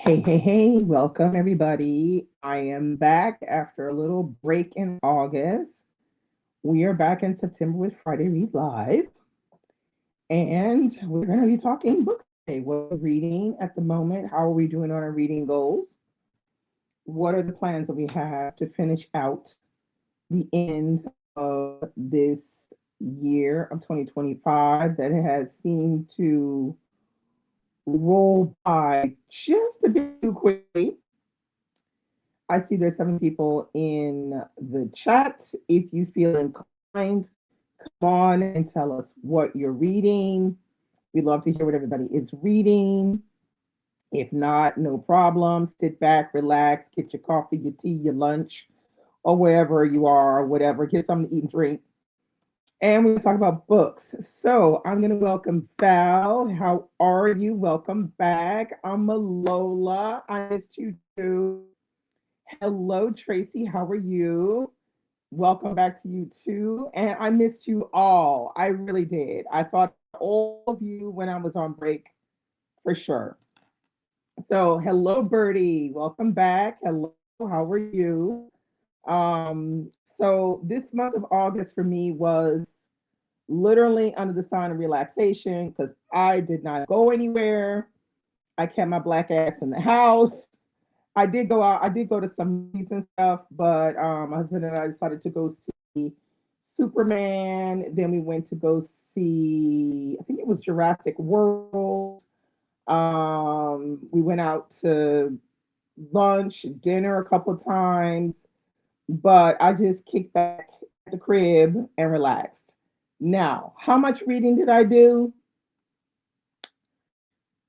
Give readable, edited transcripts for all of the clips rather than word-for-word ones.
Hey, welcome everybody. I am back after a little break in August. We are back in September with Friday Read Live, and we're going to be talking books today. What are we reading at the moment? How are we doing on our reading goals? What are the plans that we have to finish out the end of this year of 2025 that has seemed to roll by just a bit too quickly? I see there's 7 people in the chat. If you feel inclined, come on and tell us what you're reading. We'd love to hear what everybody is reading. If not, no problem. Sit back, relax, get your coffee, your tea, your lunch, or wherever you are, whatever. Get something to eat and drink. And we're going to talk about books. So I'm going to welcome Val. How are you? Welcome back. I'm Lola. I missed you too. Hello, Tracy. How are you? Welcome back to you too. And I missed you all. I really did. I thought all of you when I was on break for sure. So, hello, Birdie. Welcome back. Hello. How are you? So this month of August for me was literally under the sign of relaxation because I did not go anywhere. I kept my black ass in the house. I did go out. I did go to some movies and stuff, but my husband and I decided to go see Superman. Then we went to go see, I think it was Jurassic World. We went out to lunch, dinner a couple of times, but I just kicked back at the crib and relaxed. Now, how much reading did I do?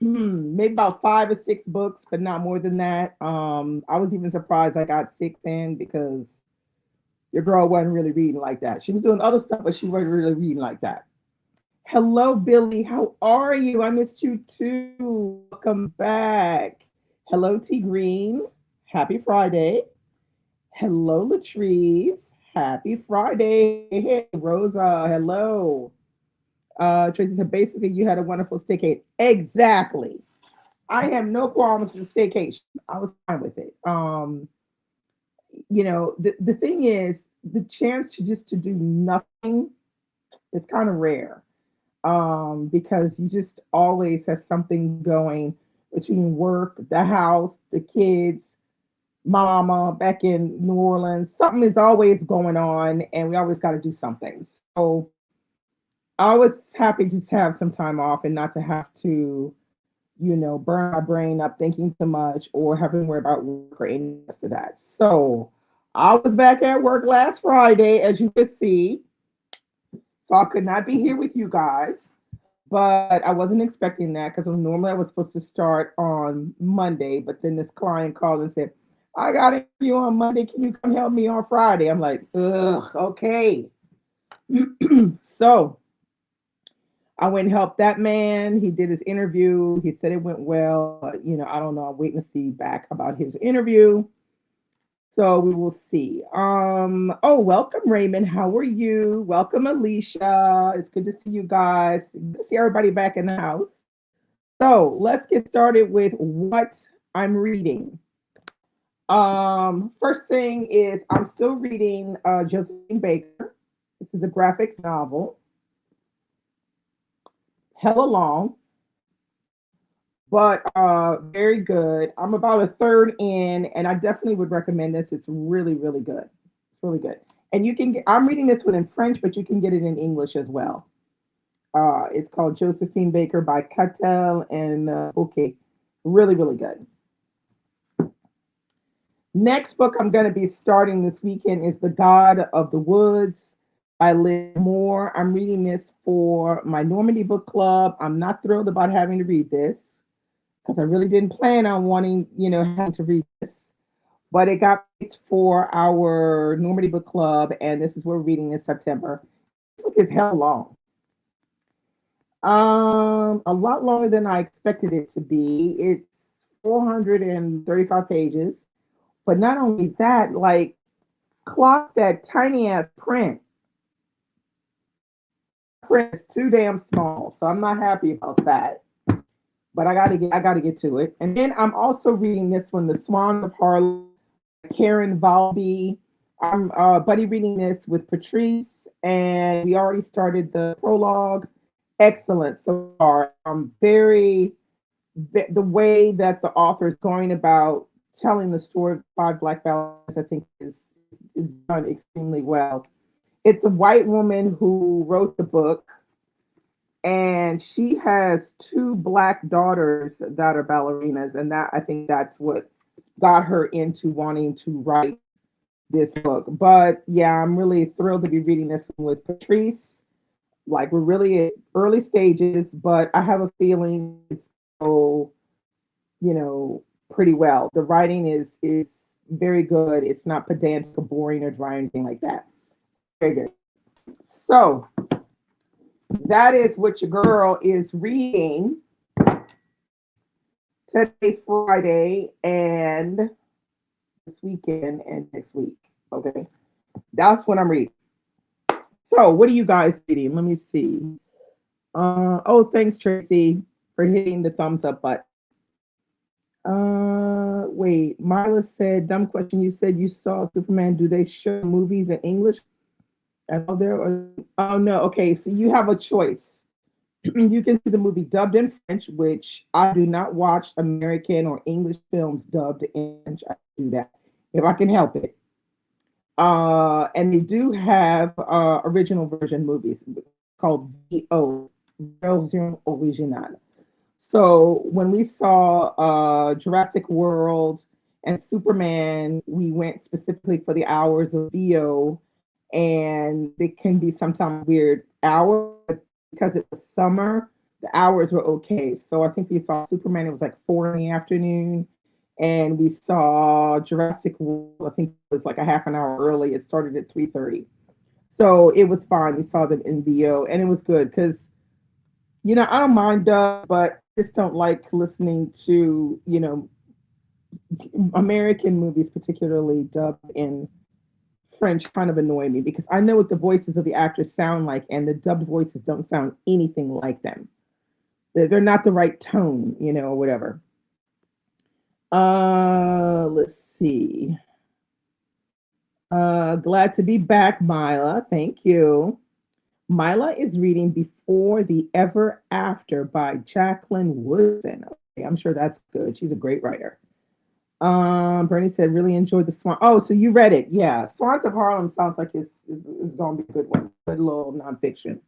Maybe about 5 or 6 books, but not more than that. I was even surprised I got 6 in because your girl wasn't really reading like that. She was doing other stuff, but she wasn't really reading like that. Hello, Billy. How are you? I missed you too. Welcome back. Hello, T Green. Happy Friday. Hello, Latrice. Happy Friday. Hey, Rosa. Hello. Tracy said basically you had a wonderful staycation. Exactly. I have no problems with staycation. I was fine with it. The thing is, the chance to just to do nothing is kind of rare. Because you just always have something going between work, the house, the kids, mama back in New Orleans. Something is always going on, and we always got to do something. So I was happy to just have some time off and not to have to, burn my brain up thinking too much or having to worry about work or any of that. So I was back at work last Friday, as you could see. So I could not be here with you guys, but I wasn't expecting that because normally I was supposed to start on Monday, but then this client called and said, I got an interview on Monday. Can you come help me on Friday? I'm like, ugh, okay. So I went and helped that man. He did his interview. He said it went well, but I don't know. I'm waiting to see back about his interview. So we will see. Oh, welcome, Raymond. How are you? Welcome, Alicia. It's good to see you guys. Good to see everybody back in the house. So let's get started with what I'm reading. First thing is I'm still reading Josephine Baker. This is a graphic novel, hella long, but very good. I'm about a third in, and I definitely would recommend this. It's really, really good. It's really good. And you can get, I'm reading this one in French, but you can get it in English as well. It's called Josephine Baker by Cattell and Bouquet. Really, really good. Next book I'm going to be starting this weekend is The God of the Woods by Liz Moore. I'm reading this for my Normandy book club. I'm not thrilled about having to read this because I really didn't plan on wanting, having to read this. But it got picked for our Normandy book club, and this is what we're reading in September. This book is hell long. A lot longer than I expected it to be. It's 435 pages. But not only that, like clock that tiny ass print. Print is too damn small, so I'm not happy about that. but I gotta get to it. And then I'm also reading this one, The Swans of Harlem, Karen Valby. I'm buddy reading this with Patrice, and we already started the prologue. Excellent so far. Very the way that the author is going about telling the story of five black Valentines, I think, is done extremely well. It's a white woman who wrote the book, and she has two black daughters that are ballerinas, and that I think that's what got her into wanting to write this book. But yeah, I'm really thrilled to be reading this one with Patrice. Like we're really at early stages, but I have a feeling it's go, pretty well. The writing is very good. It's not pedantic or boring or dry or anything like that. Very good. So that is what your girl is reading today, Friday, and this weekend and next week. Okay. That's what I'm reading. So, what are you guys reading? Let me see. Oh, thanks, Tracy, for hitting the thumbs up button. Wait, Marla said, dumb question. You said you saw Superman. Do they show movies in English? I know there. Oh no. Okay, so you have a choice. You can see the movie dubbed in French, which I do not watch American or English films dubbed in French. I do that if I can help it. And they do have original version movies called VO, version originale. So when we saw Jurassic World and Superman, we went specifically for the hours of VO, and it can be sometimes weird hours because it was summer. The hours were okay. So I think we saw Superman. It was like 4 in the afternoon, and we saw Jurassic World. I think it was like a half an hour early. It started at 3:30, so it was fine. We saw them in VO, and it was good because I don't mind dub, but I just don't like listening to American movies, particularly dubbed in French, kind of annoy me because I know what the voices of the actors sound like, and the dubbed voices don't sound anything like them. They're not the right tone, or whatever. Let's see. Glad to be back, Mila. Thank you. Mila is reading Before the Ever After by Jacqueline Woodson. Okay, I'm sure that's good. She's a great writer. Bernie said, really enjoyed the Swan. Oh, so you read it. Yeah. Swans of Harlem sounds like it's going to be a good one. Good little nonfiction.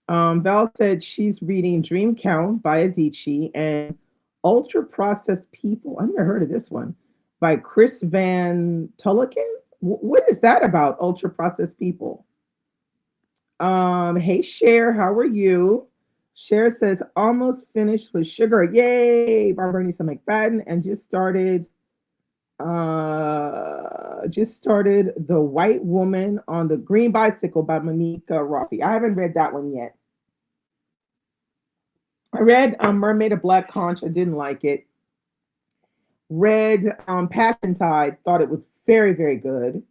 Val said she's reading Dream Count by Adichie and Ultra Processed People. I've never heard of this one by Chris Van Tulloken. What is that about, Ultra Processed People? Hey Cher, how are you? Cher says almost finished with Sugar, yay, by Bernice McFadden, and just started The White Woman on the Green Bicycle by Monica Raffi. I haven't read that one yet. I read Mermaid of Black Conch. I didn't like it. Read Passion Tide. Thought it was very, very good.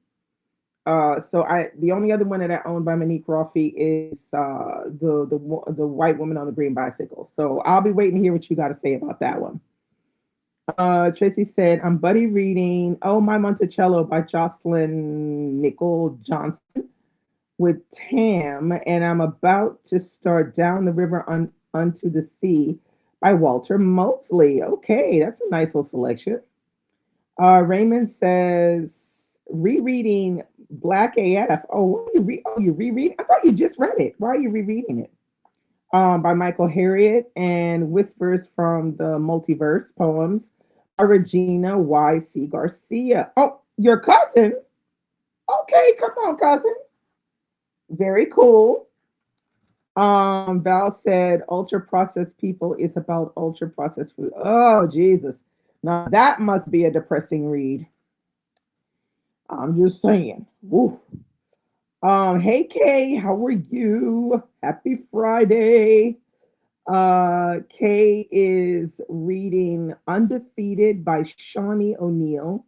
So the only other one that I own by Monique Raffi is the White Woman on the Green Bicycle. So I'll be waiting to hear what you got to say about that one. Tracy said, I'm buddy reading Oh My Monticello by Jocelyn Nicole Johnson with Tam, and I'm about to start Down the River Unto the Sea by Walter Mosley. Okay, that's a nice little selection. Raymond says, rereading Black AF. Oh, you reread? I thought you just read it. Why are you rereading it? By Michael Harriot and Whispers from the Multiverse poems by Regina Y.C. Garcia. Oh, your cousin? Okay, come on, cousin. Very cool. Val said ultra processed people is about ultra processed food. Oh, Jesus. Now that must be a depressing read. I'm just saying. Woo. Hey Kay, how are you? Happy Friday. Kay is reading Undefeated by Shawnee O'Neill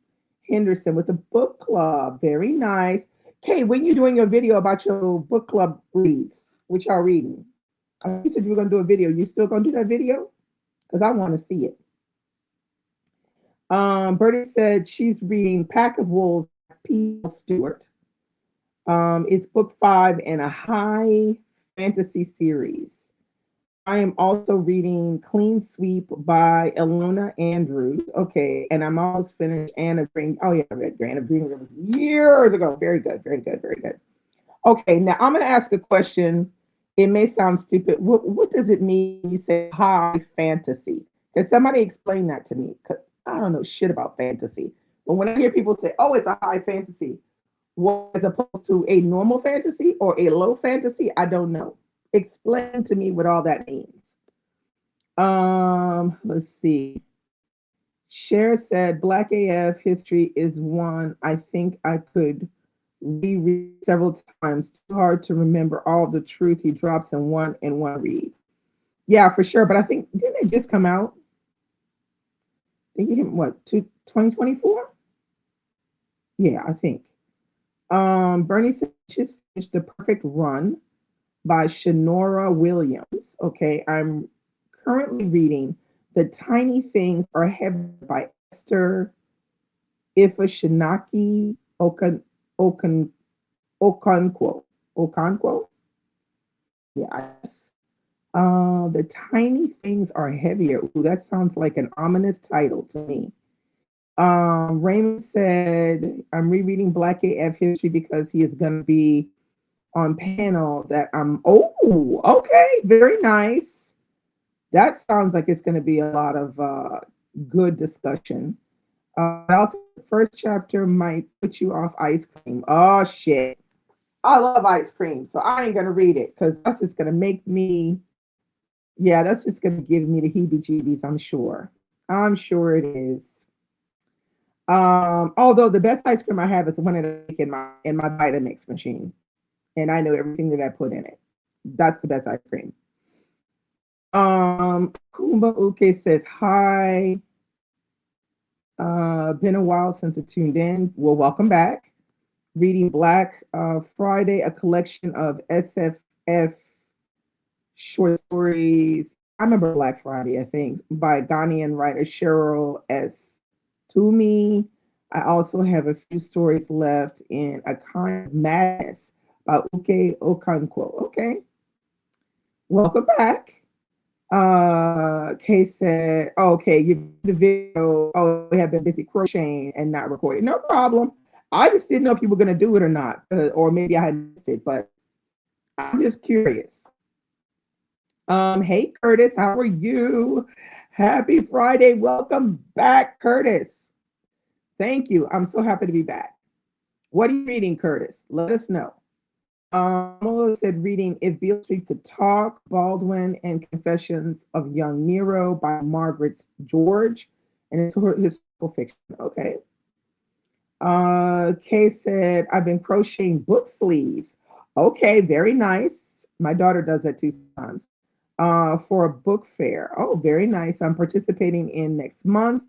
Henderson with a book club. Very nice. Kay, when you doing your video about your book club reads, which y'all reading? You said you were gonna do a video. You still gonna do that video? because I want to see it. Bertie said she's reading Pack of Wolves by P.L. Stewart. It's book five in a high fantasy series. I am also reading Clean Sweep by Elona Andrews. Okay, and I'm almost finished Anna Green. Oh yeah, I read Anna Green Rivers years ago. Very good, very good, very good. Okay, now I'm going to ask a question. It may sound stupid. What does it mean when you say high fantasy? Can somebody explain that to me? 'Cause I don't know shit about fantasy. But when I hear people say, "Oh, it's a high fantasy," what, as opposed to a normal fantasy or a low fantasy, I don't know. Explain to me what all that means. Let's see. Cher said Black AF history is one I think I could reread several times. Too hard to remember all the truth he drops in one read. Yeah, for sure. But I think didn't it just come out? I think him what 2024? Yeah, I think. Bernie said just finished The Perfect Run by Shanora Williams. Okay, I'm currently reading The Tiny Things Are Heaven by Esther Ifashinaki Okan, Okonkwo. Okonkwo? Yeah. The Tiny Things Are Heavier. Ooh, that sounds like an ominous title to me. Raymond said, I'm rereading Black AF history because he is going to be on panel that oh, okay, very nice. That sounds like it's going to be a lot of good discussion. Also, the first chapter might put you off ice cream. Oh, shit. I love ice cream, so I ain't going to read it because that's just going to make me, yeah, that's just going to give me the heebie jeebies, I'm sure. I'm sure it is. Although the best ice cream I have is the one that I make in my Vitamix machine, and I know everything that I put in it. That's the best ice cream. Kumba Uke says hi. Been a while since I tuned in. Well, welcome back. Reading Black Friday, a collection of SFF short stories. I remember Black Friday, I think, by Ghanaian writer Cheryl S. Toomey. I also have a few stories left in A Kind of Madness by Uke Okonkwo. Okay, welcome back. Kay said, oh, okay, you the video. Oh, we have been busy crocheting and not recording. No problem. I just didn't know if you were going to do it or not, or maybe I had missed it, but I'm just curious. Hey, Curtis, how are you? Happy Friday. Welcome back, Curtis. Thank you. I'm so happy to be back. What are you reading, Curtis? Let us know. Mola said reading If Beale Street Could Talk, Baldwin and Confessions of Young Nero by Margaret George. And it's historical fiction. Okay. Kay said, I've been crocheting book sleeves. Okay, very nice. My daughter does that too sometimes. For a book fair. Oh, very nice. I'm participating in next month.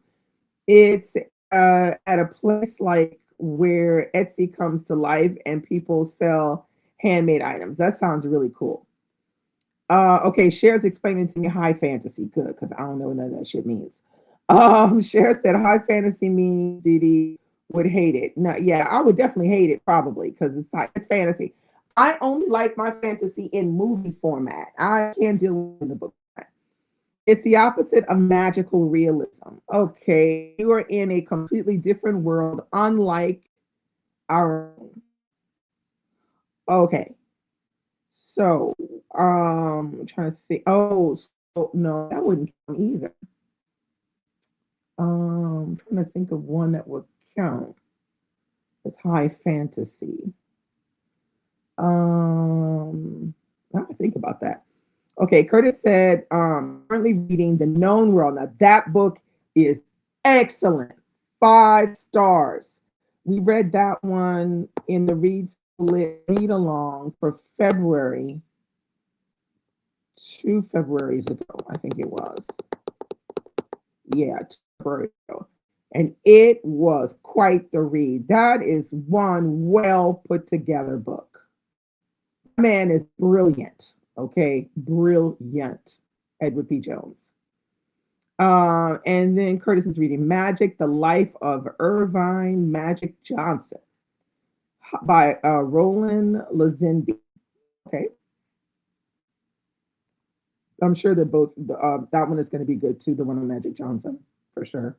It's at a place like where Etsy comes to life and people sell handmade items. That sounds really cool. Okay, Cher's explaining to me high fantasy. Good, because I don't know what none of that shit means. Cher said high fantasy means Didi would hate it. No, yeah, I would definitely hate it probably because it's fantasy. I only like my fantasy in movie format. I can't deal with the book. It's the opposite of magical realism. Okay, you are in a completely different world, unlike our own. Okay, so I'm trying to think. Oh, so no, that wouldn't count either. I'm trying to think of one that would count as high fantasy. I have to think about that. Okay, Curtis said, currently reading The Known World. Now, that book is excellent. 5 stars. We read that one in the read along for February, 2 Februarys ago, I think it was. Yeah, 2 February ago. And it was quite the read. That is one well put together book. Man is brilliant. Okay, brilliant. Edward P. Jones. And then Curtis is reading Magic, The Life of Irvine Magic Johnson by Roland Lazenby. Okay, I'm sure that both that one is going to be good too. The one on Magic Johnson for sure.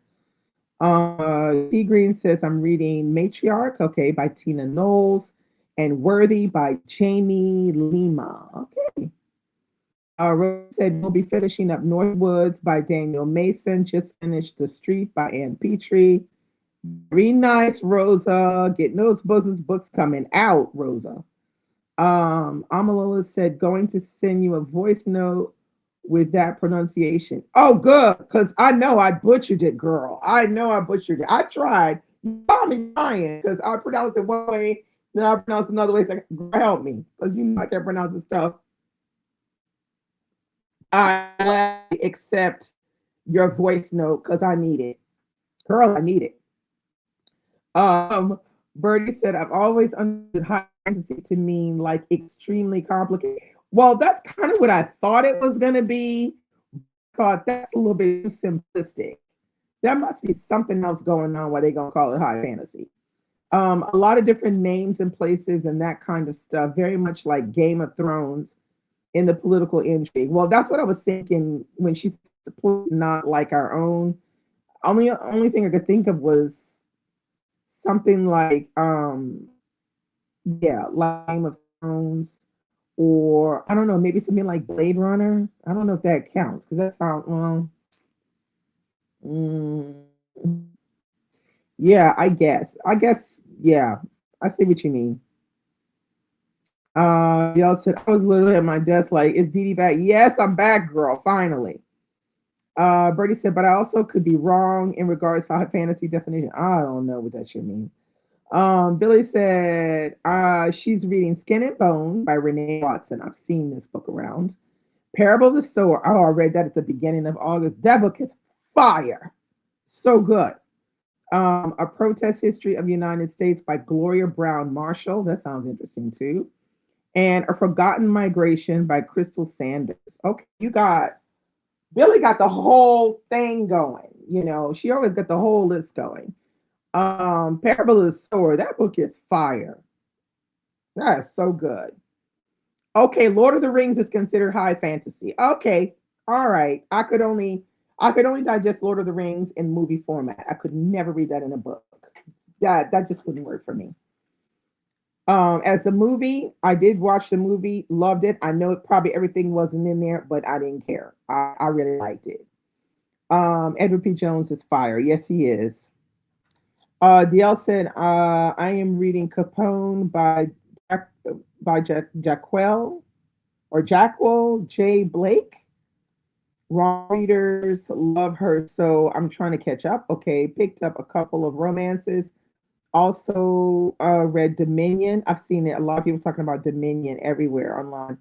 T Green says I'm reading Matriarch, okay, by Tina Knowles, and Worthy by Jamie Lima. Okay. Rose said we'll be finishing up Northwoods by Daniel Mason. Just finished The Street by Ann Petrie. Very nice, Rosa. Getting those books coming out, Rosa. Amalola said, going to send you a voice note with that pronunciation. Oh, good, because I know I butchered it, girl. I know I butchered it. I tried. You saw me trying because I pronounced it one way, then I pronounced it another way. So help me, because you know I can't pronounce the stuff. I gladly accept your voice note because I need it. Girl, I need it. Um, Birdie said, I've always understood high fantasy to mean like extremely complicated. Well, that's kind of what I thought it was going to be. Thought that's a little bit too simplistic. There must be something else going on why they going to call it high fantasy. A lot of different names and places and that kind of stuff, very much like Game of Thrones in the political intrigue. Well, that's what I was thinking when she said not like our own. Only thing I could think of was something like yeah, like Game of Thrones, or I don't know, maybe something like Blade Runner. I don't know if that counts because that sounds well. Mm, yeah, I guess. Yeah, I see what you mean. Y'all said I was literally at my desk like, is Dee Dee back? Yes, I'm back, girl. Finally. Bertie said, but I also could be wrong in regards to fantasy definition. I don't know what that should mean. Billy said she's reading Skin and Bone by Renee Watson. I've seen this book around. Parable of the Sower. Oh, I read that at the beginning of August. That book is fire. So good. A Protest History of the United States by Gloria Brown Marshall. That sounds interesting too. And A Forgotten Migration by Crystal Sanders. Okay, you got Billy got the whole thing going. You know, she always got the whole list going. Parable of the Sower. That book is fire. That is so good. Okay, Lord of the Rings is considered high fantasy. Okay, all right. I could only digest Lord of the Rings in movie format. I could never read that in a book. That just wouldn't work for me. As a movie, I did watch the movie, loved it. I know probably everything wasn't in there, but I didn't care. I really liked it. Edward P. Jones is fire. Yes, he is. DL said, I am reading Capone by Jack, Jacquel or Jackwell J. Blake. Raw readers love her, so I'm trying to catch up. Okay, picked up a couple of romances. Also read Dominion. I've seen it. A lot of people talking about Dominion everywhere online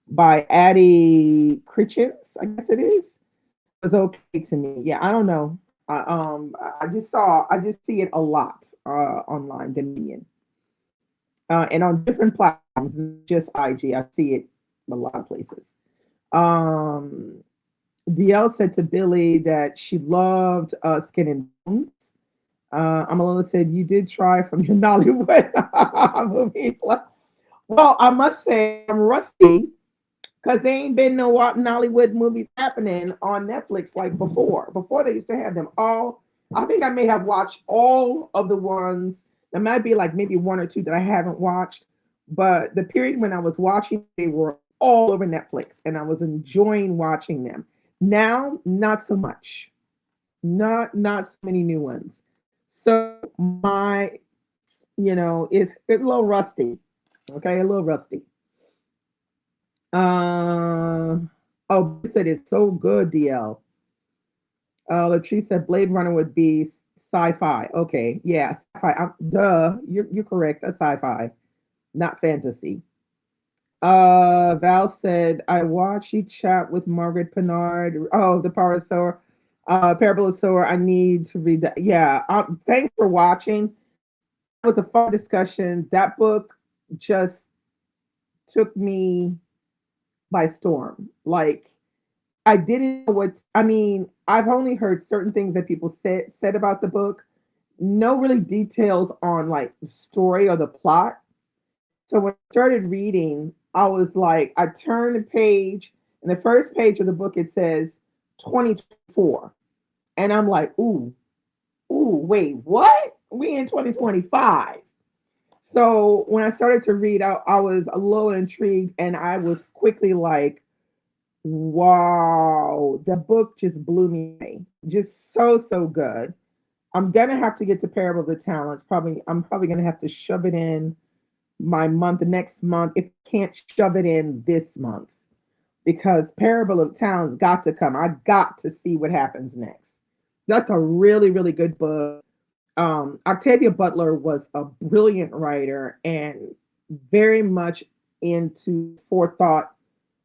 by Addie Critchens. I guess it is. It was okay to me. Yeah, I don't know. I just see it a lot online. Dominion and on different platforms, not just IG. I see it a lot of places. Um, DL said to Billy that she loved Skin and Bones. Amalona said, you did try from your Nollywood movies. Well, I must say, I'm rusty because there ain't been no Nollywood movies happening on Netflix like before. Before they used to have them all. I think I may have watched all of the ones. There might be like maybe one or two that I haven't watched. But the period when I was watching, they were all over Netflix and I was enjoying watching them. Now, not so much. Not so many new ones. So my, it's a little rusty. Okay, a little rusty. Uh, oh, he said it's so good, DL. Latrice said Blade Runner would be sci-fi. Okay, yeah, sci-fi. Duh, you're correct. That's sci-fi, not fantasy. Val said I watched you chat with Margaret Pinard. Oh, the Power of Sower, Parable of Sower. I need to read that. Yeah. Thanks for watching. It was a fun discussion. That book just took me by storm. Like I didn't know what I mean. I've only heard certain things that people said about the book. No really details on like the story or the plot. So when I started reading, I was like, I turned the page, and the first page of the book it says 2024, and I'm like, wait, what? We in 2025. So when I started to read, I was a little intrigued, and I was quickly like, wow, the book just blew me away. Just so good. I'm gonna have to get to Parable of the Talents. I'm probably gonna have to shove it in my month next month if I can't shove it in this month because Parable of Talents got to come. I got to see what happens next. That's a really good book. Octavia Butler was a brilliant writer and very much into forethought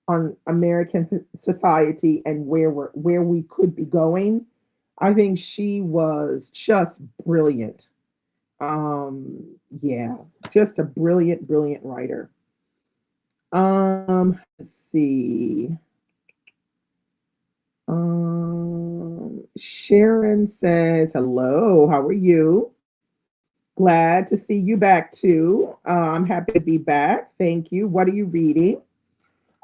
on American society and where we could be going. I think she was just brilliant. Um, yeah, just a brilliant writer. Let's see. Sharon says, "Hello, how are you? Glad to see you back too. I'm happy to be back. Thank you. What are you reading?"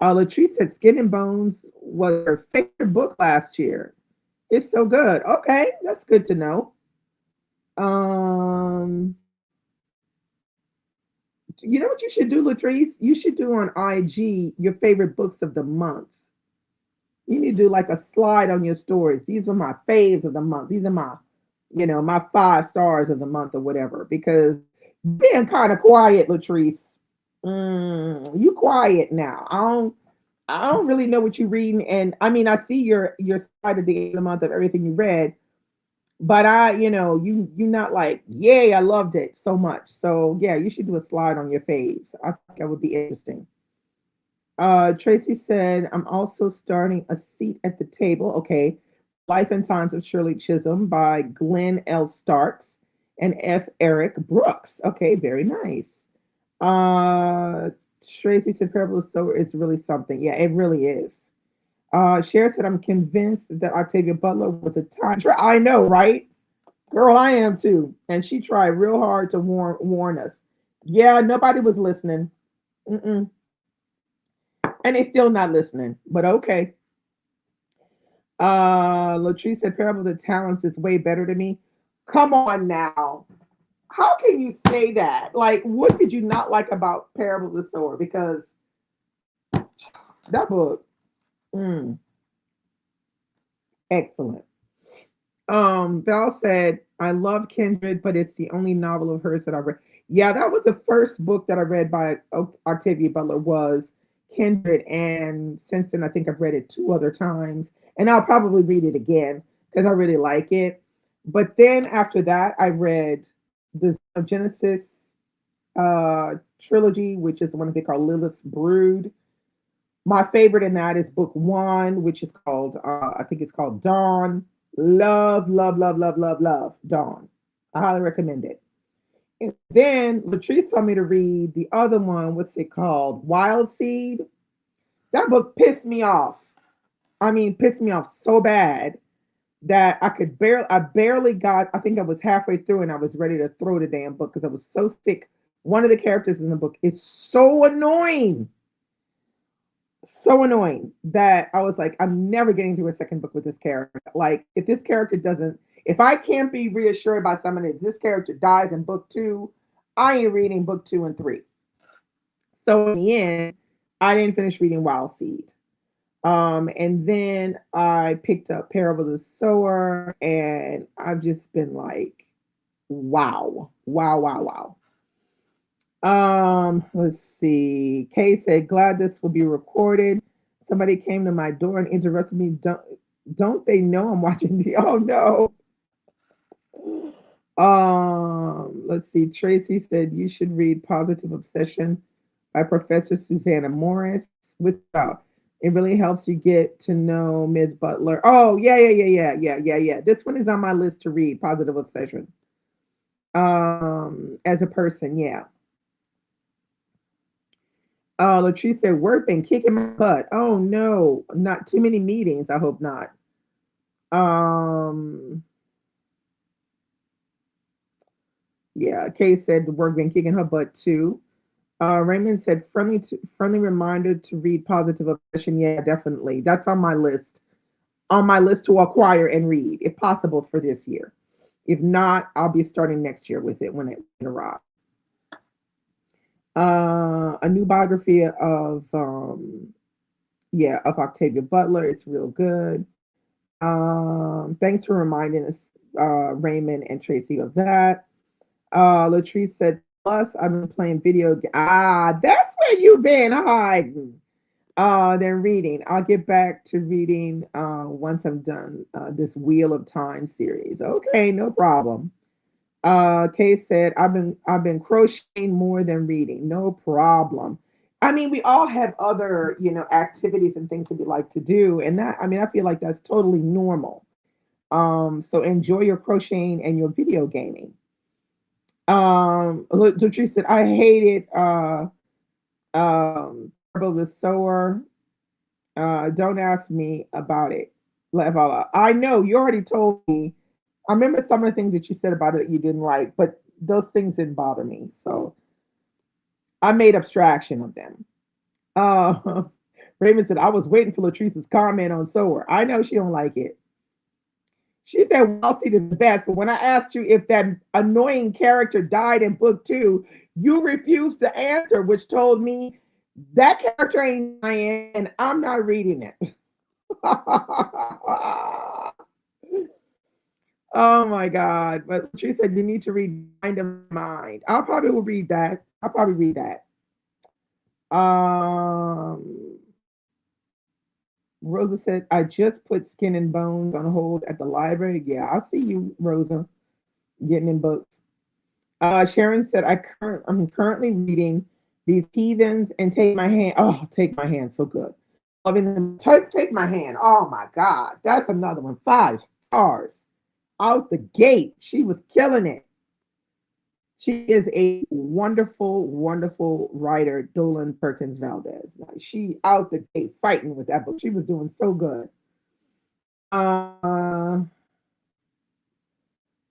Latrice said, "Skin and Bones was her favorite book last year. It's so good. Okay, that's good to know." Um, you know what you should do, Latrice? You should do on IG your favorite books of the month. You need to do like a slide on your stories. These are my faves of the month. These are my, my 5 stars of the month or whatever. Because being kind of quiet, Latrice. You quiet now. I don't really know what you're reading, and I mean I see your slide at the end of the month of everything you read, but you not like, yay, I loved it so much. So yeah, you should do a slide on your faves. I think that would be interesting. Tracy said, I'm also starting A Seat at the Table. Okay. Life and Times of Shirley Chisholm by Glenn L. Starks and F. Eric Brooks. Okay, very nice. Uh, Tracy said, Parable of Sower is really something. Yeah, it really is. Cher said, I'm convinced that Octavia Butler was a I know, right? Girl, I am too. And she tried real hard to warn us. Yeah, nobody was listening. Mm-mm. And they still not listening. But okay. Latrice said Parable of the Talents is way better to me. Come on now. How can you say that? Like, what did you not like about Parable of the Sower? Because that book, mm, excellent. Val said, I love Kindred, but it's the only novel of hers that I read. Yeah, that was the first book that I read by Octavia Butler was Kindred. And since then, I think I've read it 2 other times. And I'll probably read it again because I really like it. But then after that, I read the Genesis trilogy, which is the one they call Lilith's Brood. My favorite in that is book one, which is called, I think it's called Dawn. Love Dawn. I highly recommend it. And then Latrice told me to read the other one. What's it called? Wild Seed. That book pissed me off. I mean, pissed me off so bad that I barely got, I think I was halfway through and I was ready to throw the damn book because I was so sick. One of the characters in the book is so annoying. So annoying that I was like, I'm never getting through a second book with this character. Like, if this character doesn't, if I can't be reassured by somebody that this character dies in book two, I ain't reading book two and three. So in the end, I didn't finish reading Wild Seed. And then I picked up Parable of the Sower, and I've just been like, wow. Let's see. Kay said, glad this will be recorded. Somebody came to my door and interrupted me. Don't they know I'm watching the oh no. Let's see. Tracy said you should read Positive Obsession by Professor Susanna Morris. Without it really helps you get to know Ms. Butler. Oh, yeah. This one is on my list to read, Positive Obsession. As a person, yeah. Latrice said, work been kicking my butt. Oh no, not too many meetings. I hope not. Um, yeah, Kay said the work been kicking her butt too. Raymond said, friendly reminder to read Positive Obsession. Yeah, definitely. That's on my list. On my list to acquire and read, if possible, for this year. If not, I'll be starting next year with it when it arrives. A new biography of yeah, of Octavia Butler. It's real good. Thanks for reminding us, Raymond and Tracy, of that. Latrice said, plus I've been playing video games. Ah, that's where you've been hiding. Then reading. I'll get back to reading once I'm done this Wheel of Time series. Okay, no problem. Kay said, I've been crocheting more than reading. No problem. I mean, we all have other, activities and things that we like to do. And that, I mean, I feel like that's totally normal. So enjoy your crocheting and your video gaming. Look, Latrice said, I hated Turbo the Sower. Don't ask me about it. I know you already told me. I remember some of the things that you said about it that you didn't like, but those things didn't bother me. So I made abstraction of them. Uh, Raymond said, I was waiting for Latrice's comment on Sower. I know she don't like it. She said Wall Street is the best, but when I asked you if that annoying character died in book two, you refused to answer, which told me that character ain't dying, and I'm not reading it. Oh my God. But she said you need to read Mind of Mind. I'll probably will read that. I'll probably read that. Um Rosa said, I just put Skin and Bones on hold at the library. Yeah, I'll see you, Rosa, getting in books. Sharon said, I'm currently reading These Heathens and Take My Hand. Oh, Take My Hand, so good. Loving them. Take My Hand. Oh my God. That's another one. 5 stars. Out the gate. She was killing it. She is a wonderful, wonderful writer, Dolan Perkins Valdez. Like, she out the gate fighting with that book. She was doing so good. Uh,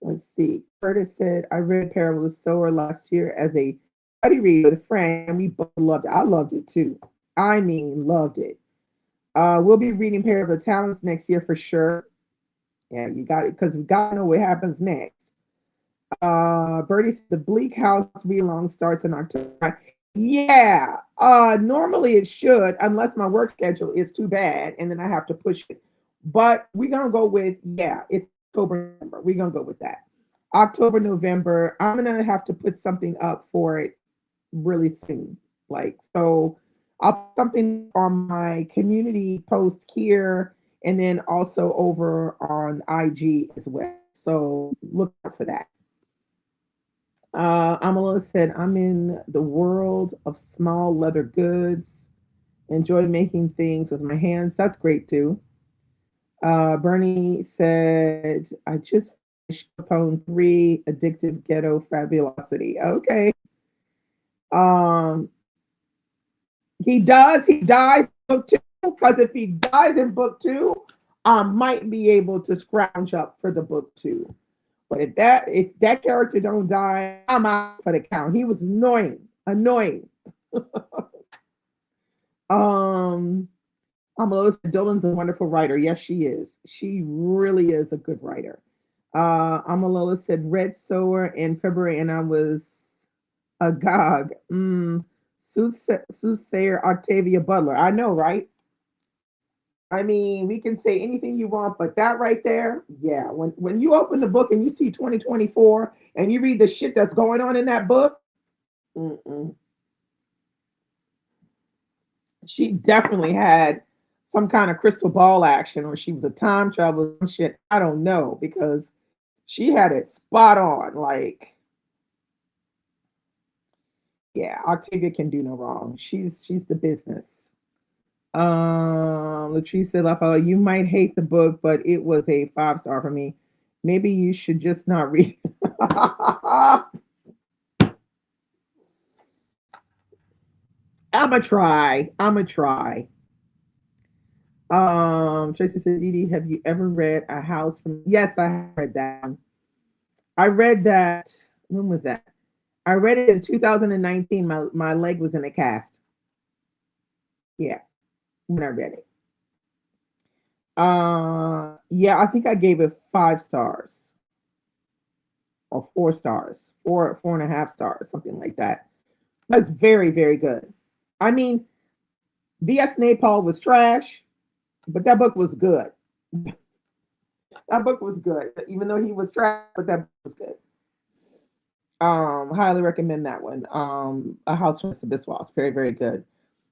let's see. Curtis said, I read Parable of the Sower last year as a study read with a friend, and we both loved it. I loved it too. I mean, loved it. We'll be reading Parable of Talents next year for sure. Yeah, you got it because we got to know what happens next. Bertie said the Bleak House relaunch starts in October. Yeah, normally it should, unless my work schedule is too bad and then I have to push it. But we're gonna go with, yeah, it's October, November. We're gonna go with that. October, November. I'm gonna have to put something up for it really soon. Like, so I'll put something on my community post here and then also over on IG as well. So look out for that. Amala said, I'm in the world of small leather goods. Enjoy making things with my hands. That's great too. Bernie said, I just finished Capone 3 Addictive Ghetto Fabulosity. Okay. Um, he dies in book two, because if he dies in book two, I might be able to scrounge up for the book two. But if that character don't die, I'm out for the count. He was annoying, annoying. Um, Melissa Dolan's a wonderful writer. Yes, she is. She really is a good writer. Amalola said Red Sower in February, and I was agog. Soothsayer Octavia Butler. I know, right? I mean, we can say anything you want, but that right there, yeah. When you open the book and you see 2024 and you read the shit that's going on in that book, mm-mm. She definitely had some kind of crystal ball action, or she was a time traveler. Shit, I don't know, because she had it spot on. Like, yeah, Octavia can do no wrong. She's the business. Latrice said, Lafayette, you might hate the book, but it was a 5 star for me. Maybe you should just not read. I'ma try. I'ma try. Tracy said, Dee, have you ever read A House from? Yes, I have read that one. I read that. When was that? I read it in 2019. My leg was in a cast. Yeah, when I read it. Yeah, I think I gave it 5 stars or 4 stars, four and a half stars, something like that. That's very, very good. I mean, B.S. Naipaul was trash, but that book was good. That book was good, even though he was trash, but that book was good. Highly recommend that one. A House from Mr. Biswas, very, very good.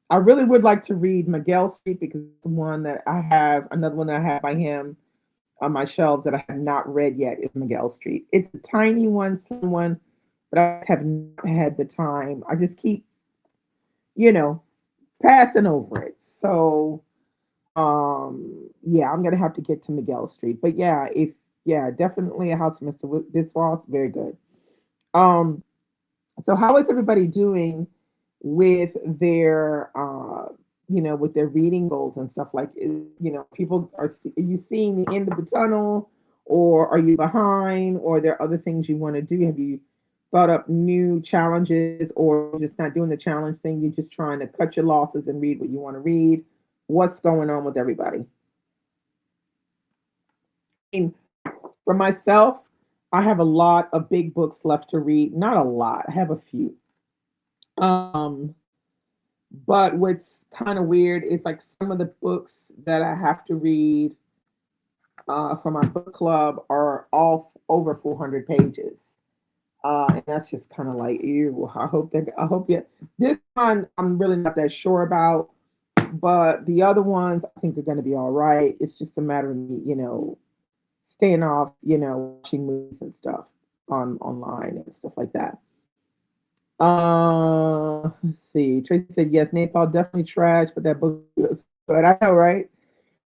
I really would like to read Miguel Street because it's the one that I have, another one that I have by him on my shelves that I have not read yet is Miguel Street. It's a tiny one, slim one, but I have not had the time. I just keep, you know, passing over it. So, yeah, I'm gonna have to get to Miguel Street. But yeah, if yeah, definitely a House of Mr. Biswas, very good. Um, so how is everybody doing with their, with their reading goals and stuff? Like, people are you seeing the end of the tunnel, or are you behind, or are there other things you want to do? Have you thought up new challenges, or just not doing the challenge thing? You're just trying to cut your losses and read what you want to read. What's going on with everybody? And for myself, I have a lot of big books left to read. Not a lot. I have a few. Um, But what's kind of weird is like some of the books that I have to read for my book club are all over 400 pages. And that's just kind of like, ew. I hope you. This one I'm really not that sure about, but the other ones I think are going to be all right. It's just a matter of me, staying off, watching movies and stuff on online and stuff like that. Let's see. Tracy said yes. Napalm definitely trash, but that book is good. I know, right?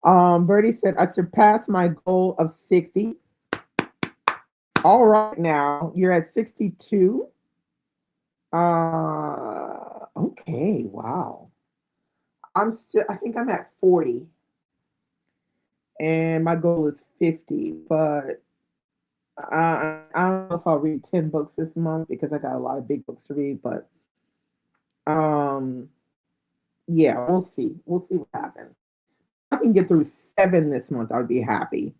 Bertie said I surpassed my goal of 60. All right, now you're at 62. Okay, wow. I'm still. I think I'm at 40, and my goal is 50. But I don't know if I'll read 10 books this month because I got a lot of big books to read. But um, yeah, we'll see. We'll see what happens. I can get through 7 this month, I'd be happy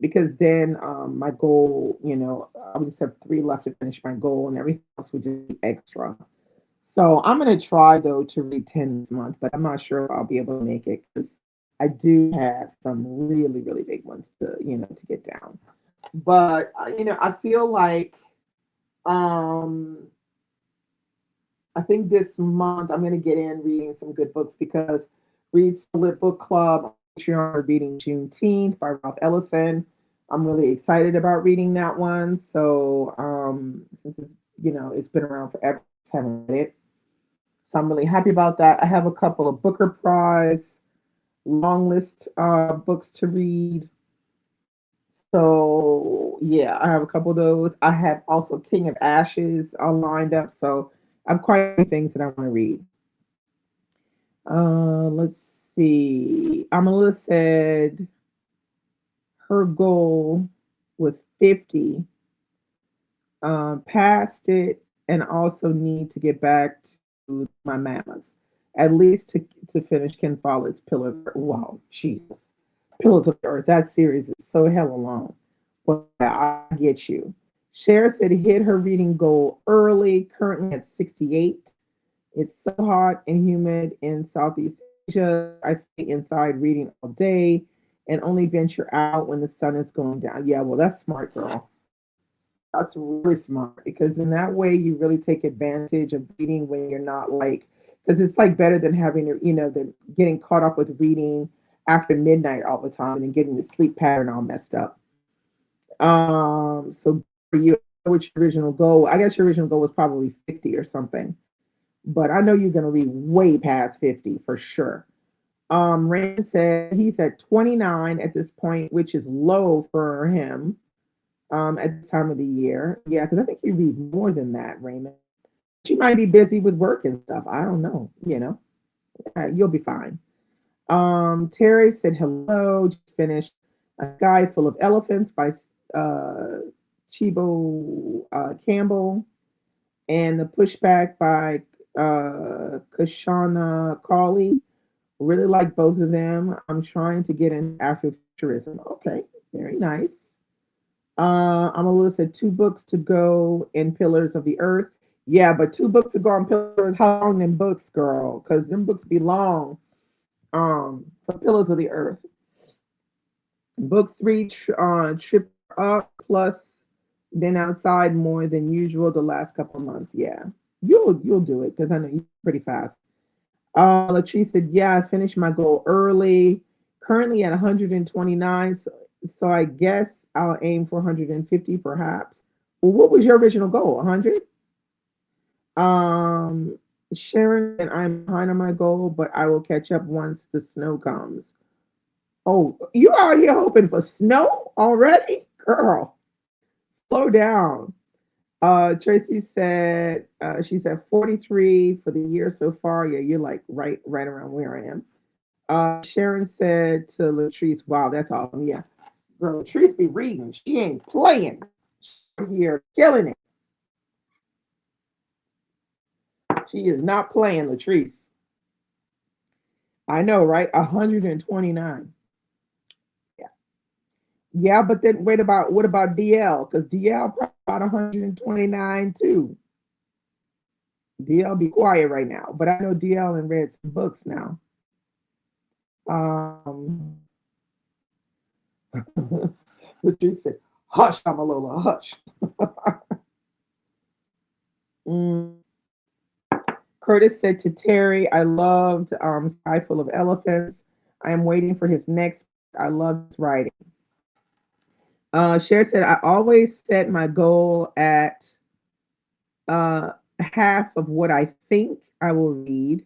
because then my goal, I would just have 3 left to finish my goal, and everything else would just be extra. So I'm gonna try though to read 10 this month, but I'm not sure if I'll be able to make it because I do have some really, really big ones to get down. But I feel like um, I think this month I'm going to get in reading some good books because Read Lit Book Club, Patreon, are reading Juneteenth by Ralph Ellison. I'm really excited about reading that one. So, since it's been around forever, I haven't read it. So I'm really happy about that. I have a couple of Booker Prize long list books to read. So yeah, I have a couple of those. I have also King of Ashes lined up. So I have quite a few things that I want to read. Let's see. Amala said her goal was 50, passed it, and also need to get back to my mamas, at least to finish Ken Follett's Pillar of the Earth. Wow, Jesus. Pillars of the Earth. That series is so hell alone. But I get you. Cher said hit her reading goal early, currently at 68. It's so hot and humid in Southeast Asia. I stay inside reading all day and only venture out when the sun is going down. Yeah, well, that's smart, girl. That's really smart because in that way you really take advantage of reading when you're not like, because it's like better than having to, than getting caught up with reading after midnight all the time and then getting the sleep pattern all messed up. So for you, which original goal? I guess your original goal was probably 50 or something, but I know you're going to read way past 50 for sure. Raymond said he's at 29 at this point, which is low for him at this time of the year. Yeah, because I think you read more than that, Raymond. She might be busy with work and stuff. I don't know. You'll be fine. Terry said hello. Just finished A Sky Full of Elephants by uh, Chibo Campbell, and The Pushback by Kashana Cawley. Really like both of them. I'm trying to get into Afrofuturism. Okay, very nice. Amalua said 2 books to go in Pillars of the Earth. Yeah, but 2 books to go on Pillars. How long them books, girl? Because them books be long. For Pillars of the Earth. Book 3, Trip Up Plus. Been outside more than usual the last couple of months. Yeah, you'll do it because I know you're pretty fast. Latrice said, "Yeah, I finished my goal early. Currently at 129, so I guess I'll aim for 150, perhaps." Well, what was your original goal? 100? Um, Sharon and I'm behind on my goal, but I will catch up once the snow comes. Oh, you out here hoping for snow already, girl? Slow down. Tracy said she's at 43 for the year so far. Yeah, you're like right around where I am. Sharon said to Latrice, "Wow, that's awesome." Yeah, girl, Latrice be reading. She ain't playing. She's here killing it. She is not playing, Latrice. I know, right? 129. Yeah, yeah, but then wait about what about DL? Because DL probably about 129 too. DL be quiet right now, but I know DL and read some books now. Um, Latrice said, "Hush, Amalola, hush." Mm. Curtis said to Terry, "I loved Sky Full of Elephants. I am waiting for his next. I love his writing." Cher said, "I always set my goal at half of what I think I will read,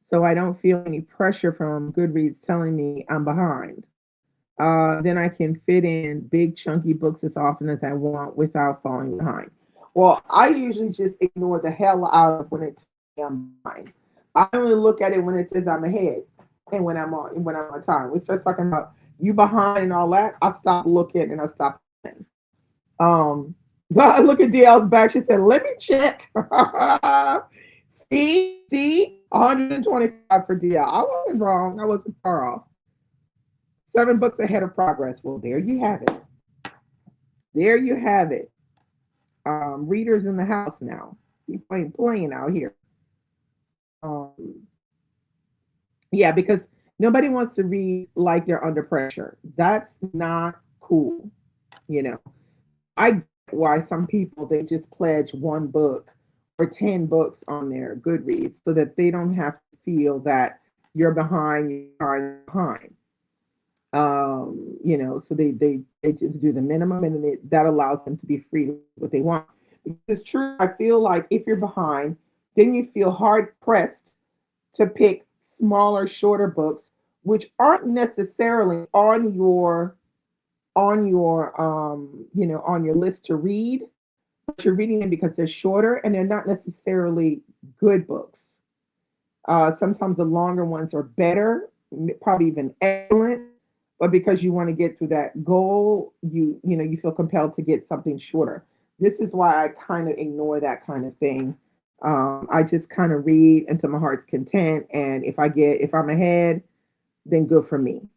so I don't feel any pressure from Goodreads telling me I'm behind. Then I can fit in big chunky books as often as I want without falling behind." Well, I usually just ignore the hell out of when it tells me I'm behind. I only look at it when it says I'm ahead and when I'm on time. We start talking about you behind and all that. I stop looking and I stop listening. But I look at DL's back. She said, "Let me check." See, 125 for DL. I wasn't wrong. I wasn't far off. 7 books ahead of progress. Well, there you have it. There you have it. Readers in the house now. People ain't playing out here. Um, yeah, because nobody wants to read like they're under pressure. That's not cool. You know, I get why some people they just pledge 1 book or 10 books on their Goodreads so that they don't have to feel that you're behind, you're behind. So they just do the minimum, and then that allows them to be free to do what they want. It's true. I feel like if you're behind, then you feel hard pressed to pick smaller, shorter books, which aren't necessarily on your list to read, but you're reading them because they're shorter and they're not necessarily good books. Sometimes the longer ones are better, probably even excellent, but because you want to get to that goal, you feel compelled to get something shorter. This is why I kind of ignore that kind of thing. I just kind of read until my heart's content, and if I'm ahead, then good for me.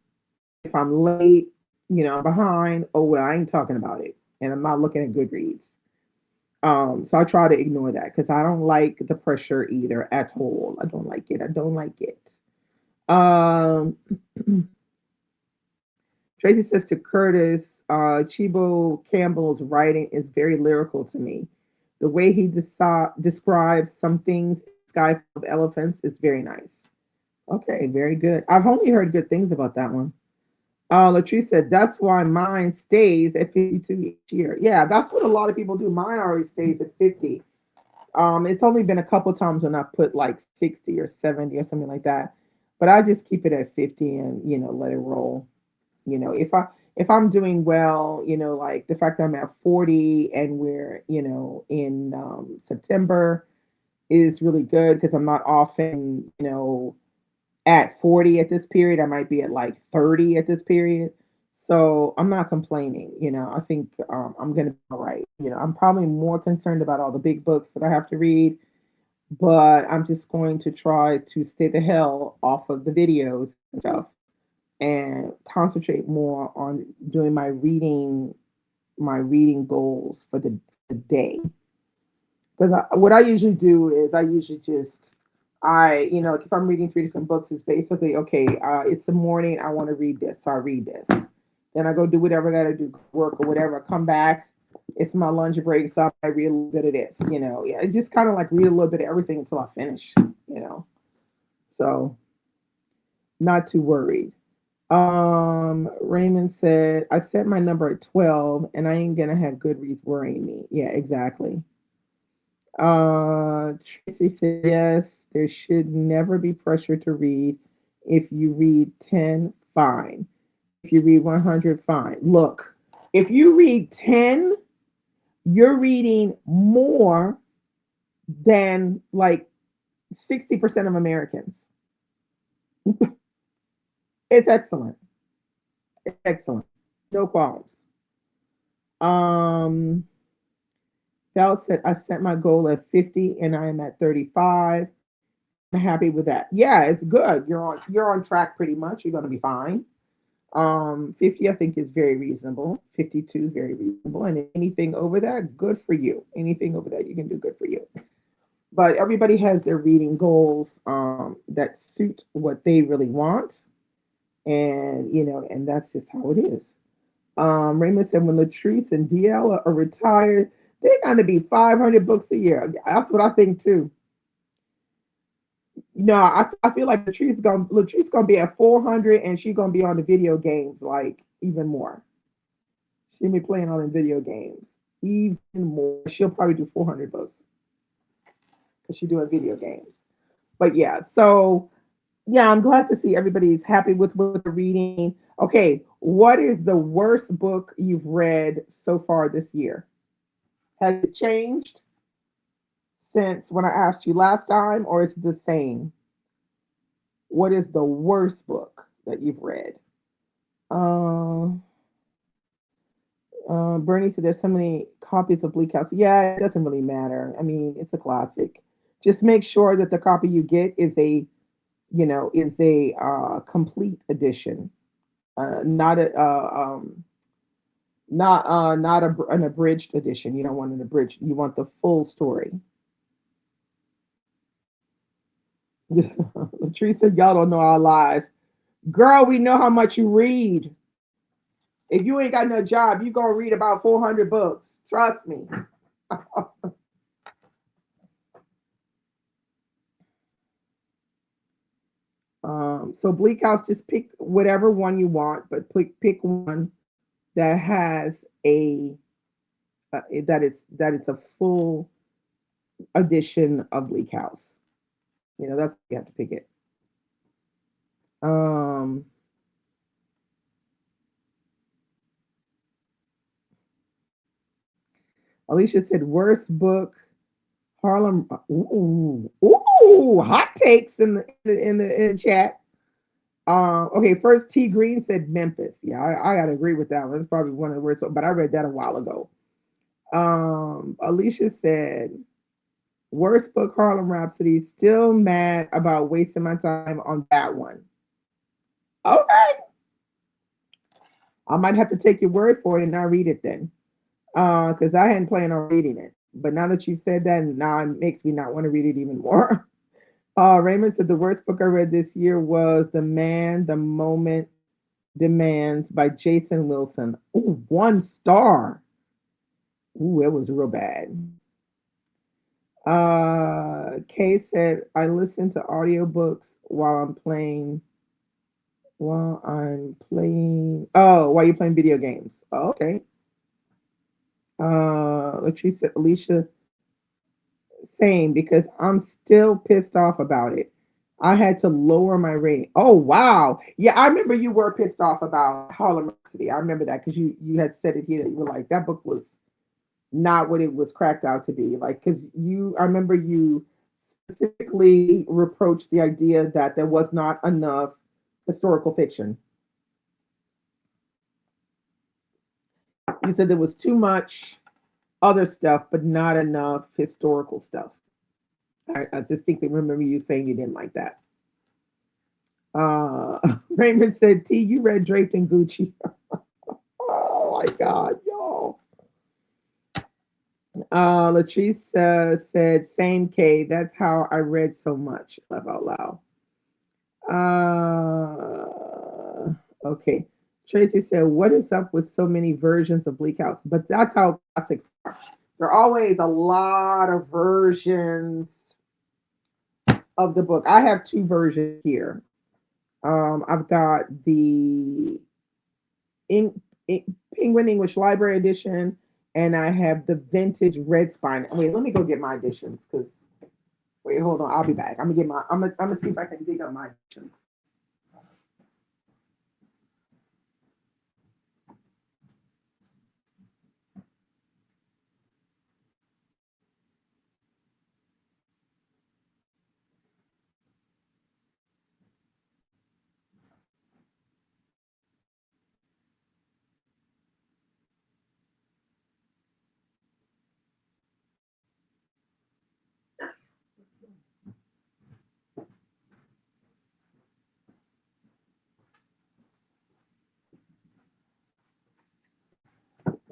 If I'm late, I'm behind. Oh well, I ain't talking about it, and I'm not looking at Goodreads. So I try to ignore that because I don't like the pressure either at all. I don't like it. I don't like it. Um, Tracy says to Curtis, Chibo Campbell's writing is very lyrical to me. The way he describes some things, Sky Full of Elephants, is very nice. Okay, very good. I've only heard good things about that one. Latrice said, "That's why mine stays at 52 each year." Yeah, that's what a lot of people do. Mine always stays at 50. It's only been a couple times when I put like 60 or 70 or something like that. But I just keep it at 50 and, let it roll. If I'm doing well, like the fact that I'm at 40 and we're, in September, is really good because I'm not often, at 40 at this period. I might be at like 30 at this period. So I'm not complaining. I think I'm going to be all right. I'm probably more concerned about all the big books that I have to read, but I'm just going to try to stay the hell off of the videos and stuff and concentrate more on doing my reading goals for the day. Because what I usually do is I usually just if I'm reading three different books, it's basically okay. It's the morning. I want to read this, so I read this. Then I go do whatever I got to do, work or whatever. I come back. It's my lunch break, so I read a little bit of this. Yeah, just kind of like read a little bit of everything until I finish. You know, so not too worried. Raymond said, I set my number at 12 and I ain't gonna have Goodreads worrying me. Yeah, exactly. Tracy said, yes, there should never be pressure to read. If you read 10, fine. If you read 100, fine. Look, if you read 10, you're reading more than like 60% of Americans. It's excellent. It's excellent. No qualms. Um, Val said, I set my goal at 50 and I am at 35. I'm happy with that. Yeah, it's good. You're on track pretty much. You're gonna be fine. 50 I think is very reasonable. 52 is very reasonable. And anything over that, good for you. Anything over that you can do good for you. But everybody has their reading goals that suit what they really want. And that's just how it is. Raymond said when Latrice and DL are retired, they're gonna be 500 books a year. That's what I think too. No, I feel like Latrice gonna be at 400, and she's gonna be on the video games like even more. She'll be playing on the video games even more. She'll probably do 400 books because she's doing video games. But yeah, so yeah, I'm glad to see everybody's happy with what they're reading. Okay, what is the worst book you've read so far this year? Has it changed since when I asked you last time, or is it the same? What is the worst book that you've read? Um, Bernie said there's so many copies of Bleak House. Yeah, it doesn't really matter. I mean, it's a classic. Just make sure that the copy you get is a complete edition, not an abridged edition. You don't want an abridged. You want the full story. Teresa, y'all don't know our lives. Girl, we know how much you read. If you ain't got no job, you gonna read about 400 books. Trust me. So Bleak House, just pick whatever one you want, but pick one that has a that is a full edition of Bleak House. That's you have to pick it. Um, Alicia said worst book Harlem. Ooh, hot takes in the chat. Okay, first T Green said Memphis. Yeah, I gotta agree with that one. It's probably one of the worst, but I read that a while ago. Alicia said worst book Harlem Rhapsody. Still mad about wasting my time on that one. Okay, I might have to take your word for it and not read it then, because I hadn't planned on reading it. But now that you said that, now it makes me not want to read it even more. Raymond said the worst book I read this year was The Man the Moment Demands by Jason Wilson. Ooh, 1 star. Ooh, it was real bad. Kay said I listen to audiobooks while you're playing video games. Oh, okay. Alicia, same because I'm still pissed off about it. I had to lower my rating. Oh wow. Yeah, I remember you were pissed off about Harlem Rhapsody. I remember that because you had said it here that you were like that book was not what it was cracked out to be. Like because I remember you specifically reproached the idea that there was not enough historical fiction. You said there was too much other stuff, but not enough historical stuff. I distinctly remember you saying you didn't like that. Raymond said, T, you read Draped in Gucci. Oh my God, y'all. Latrice said, same K. That's how I read so much. Laugh out loud. Okay. Tracy said, what is up with so many versions of Bleak House? But that's how classics are. There are always a lot of versions of the book. I have two versions here. I've got the in, Penguin English Library edition, and I have the vintage red spine. Wait, let me go get my editions because wait, hold on, I'll be back. I'm gonna get my. I'm gonna see if I can dig up my editions.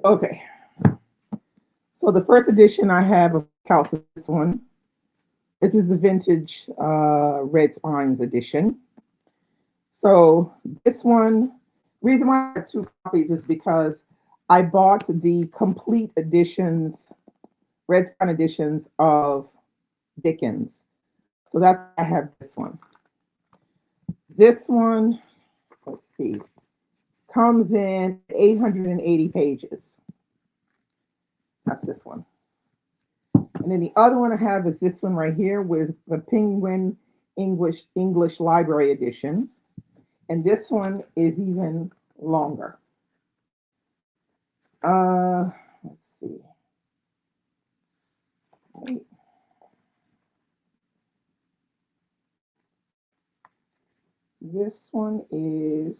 Okay, so the first edition I have of House is this one. This is the vintage red spines edition. So this one, reason why I have two copies is because I bought the complete editions, red spine editions of Dickens. So that's why I have this one. This one, let's see, comes in 880 pages. That's this one. And then the other one I have is this one right here with the Penguin English Library edition. And this one is even longer. Let's see. Wait. This one is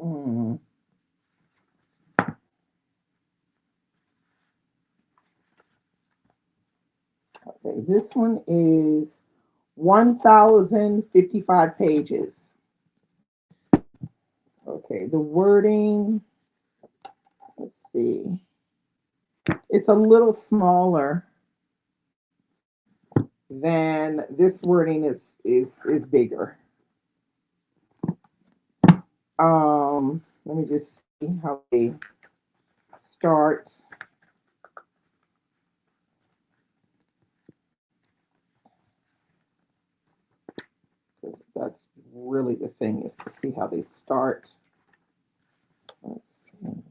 hmm, okay. This one is 1,055 pages. Okay, the wording, let's see. It's a little smaller than this wording is bigger. Let me just see how they start. 'Cause that's really the thing is to see how they start. Let's see.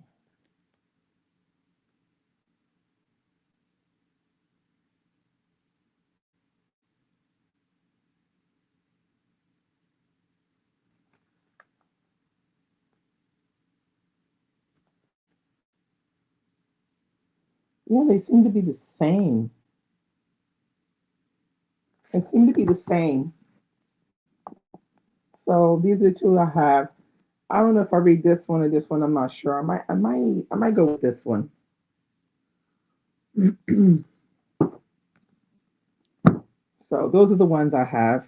Yeah, they seem to be the same. They seem to be the same. So these are two I have. I don't know if I read this one or this one. I'm not sure. I might go with this one. So those are the ones I have.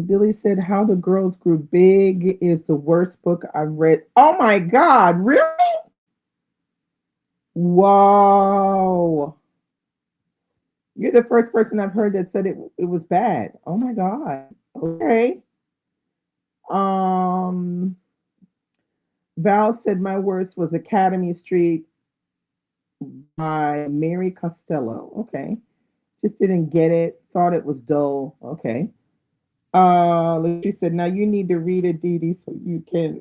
Billy said, "How the Girls Grew Big is the worst book I've read." Oh my God, really? Whoa. You're the first person I've heard that said it was bad. Oh my God. Okay. Um, Val said my worst was Academy Street by Mary Costello. Okay. Just didn't get it. Thought it was dull. Okay. She said, now you need to read it, Dee Dee, so you can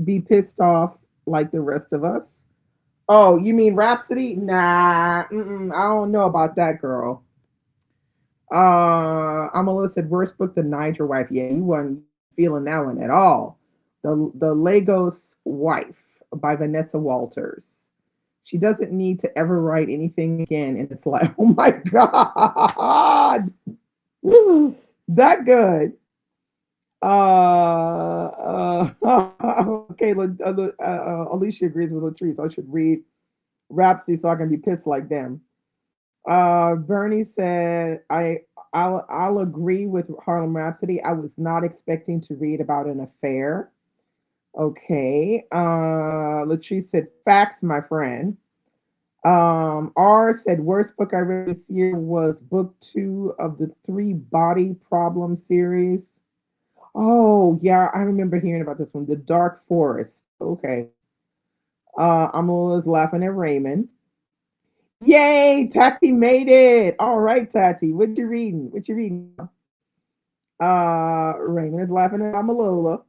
be pissed off like the rest of us. Oh, you mean Rhapsody? Nah, I don't know about that girl. Amala said, worst book, The Niger Wife. Yeah, you weren't feeling that one at all. The Lagos Wife by Vanessa Walters. She doesn't need to ever write anything again. And it's like, oh my God. That good. Okay, Alicia agrees with Latrice. I should read Rhapsody so I can be pissed like them. Bernie said, I'll agree with Harlem Rhapsody. I was not expecting to read about an affair. Okay. Latrice said, facts, my friend. R said, worst book I read this year was book two of the Three Body Problem series. Oh, yeah, I remember hearing about this one, The Dark Forest. Okay. I'm always laughing at Raymond. Yay, Tati made it. All right, Tati. What you reading? What you reading? Raymond is laughing at Amalola.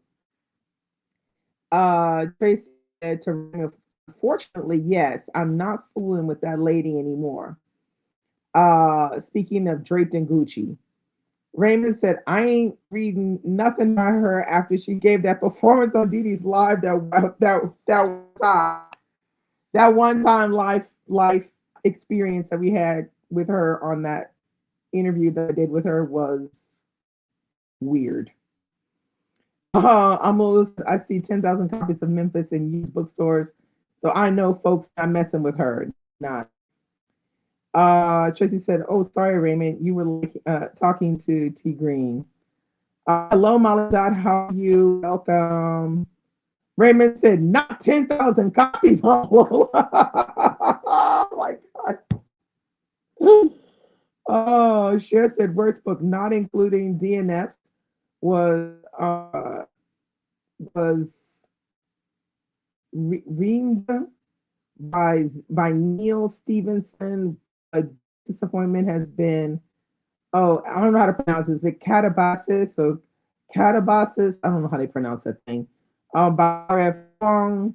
Tracy said to Raymond, fortunately, yes, I'm not fooling with that lady anymore. Speaking of draped in Gucci, Raymond said, I ain't reading nothing by her after she gave that performance on Dee Dee's Live that one time life experience that we had with her on that interview that I did with her was weird. I see 10,000 copies of Memphis in used bookstores, so I know folks not messing with her. Not. Tracy said, "Oh, sorry, Raymond, you were like, talking to T Green." Hello, Molly Dot. How are you? Welcome. Raymond said, "Not 10,000 copies." Oh my God. Oh, Cher said, "Worst book, not including DNF, was was Ring by Neil Stevenson. A disappointment has been, oh, I don't know how to pronounce it. Is it Catabasis or Catabasis? I don't know how they pronounce that thing. By R.F. Fong,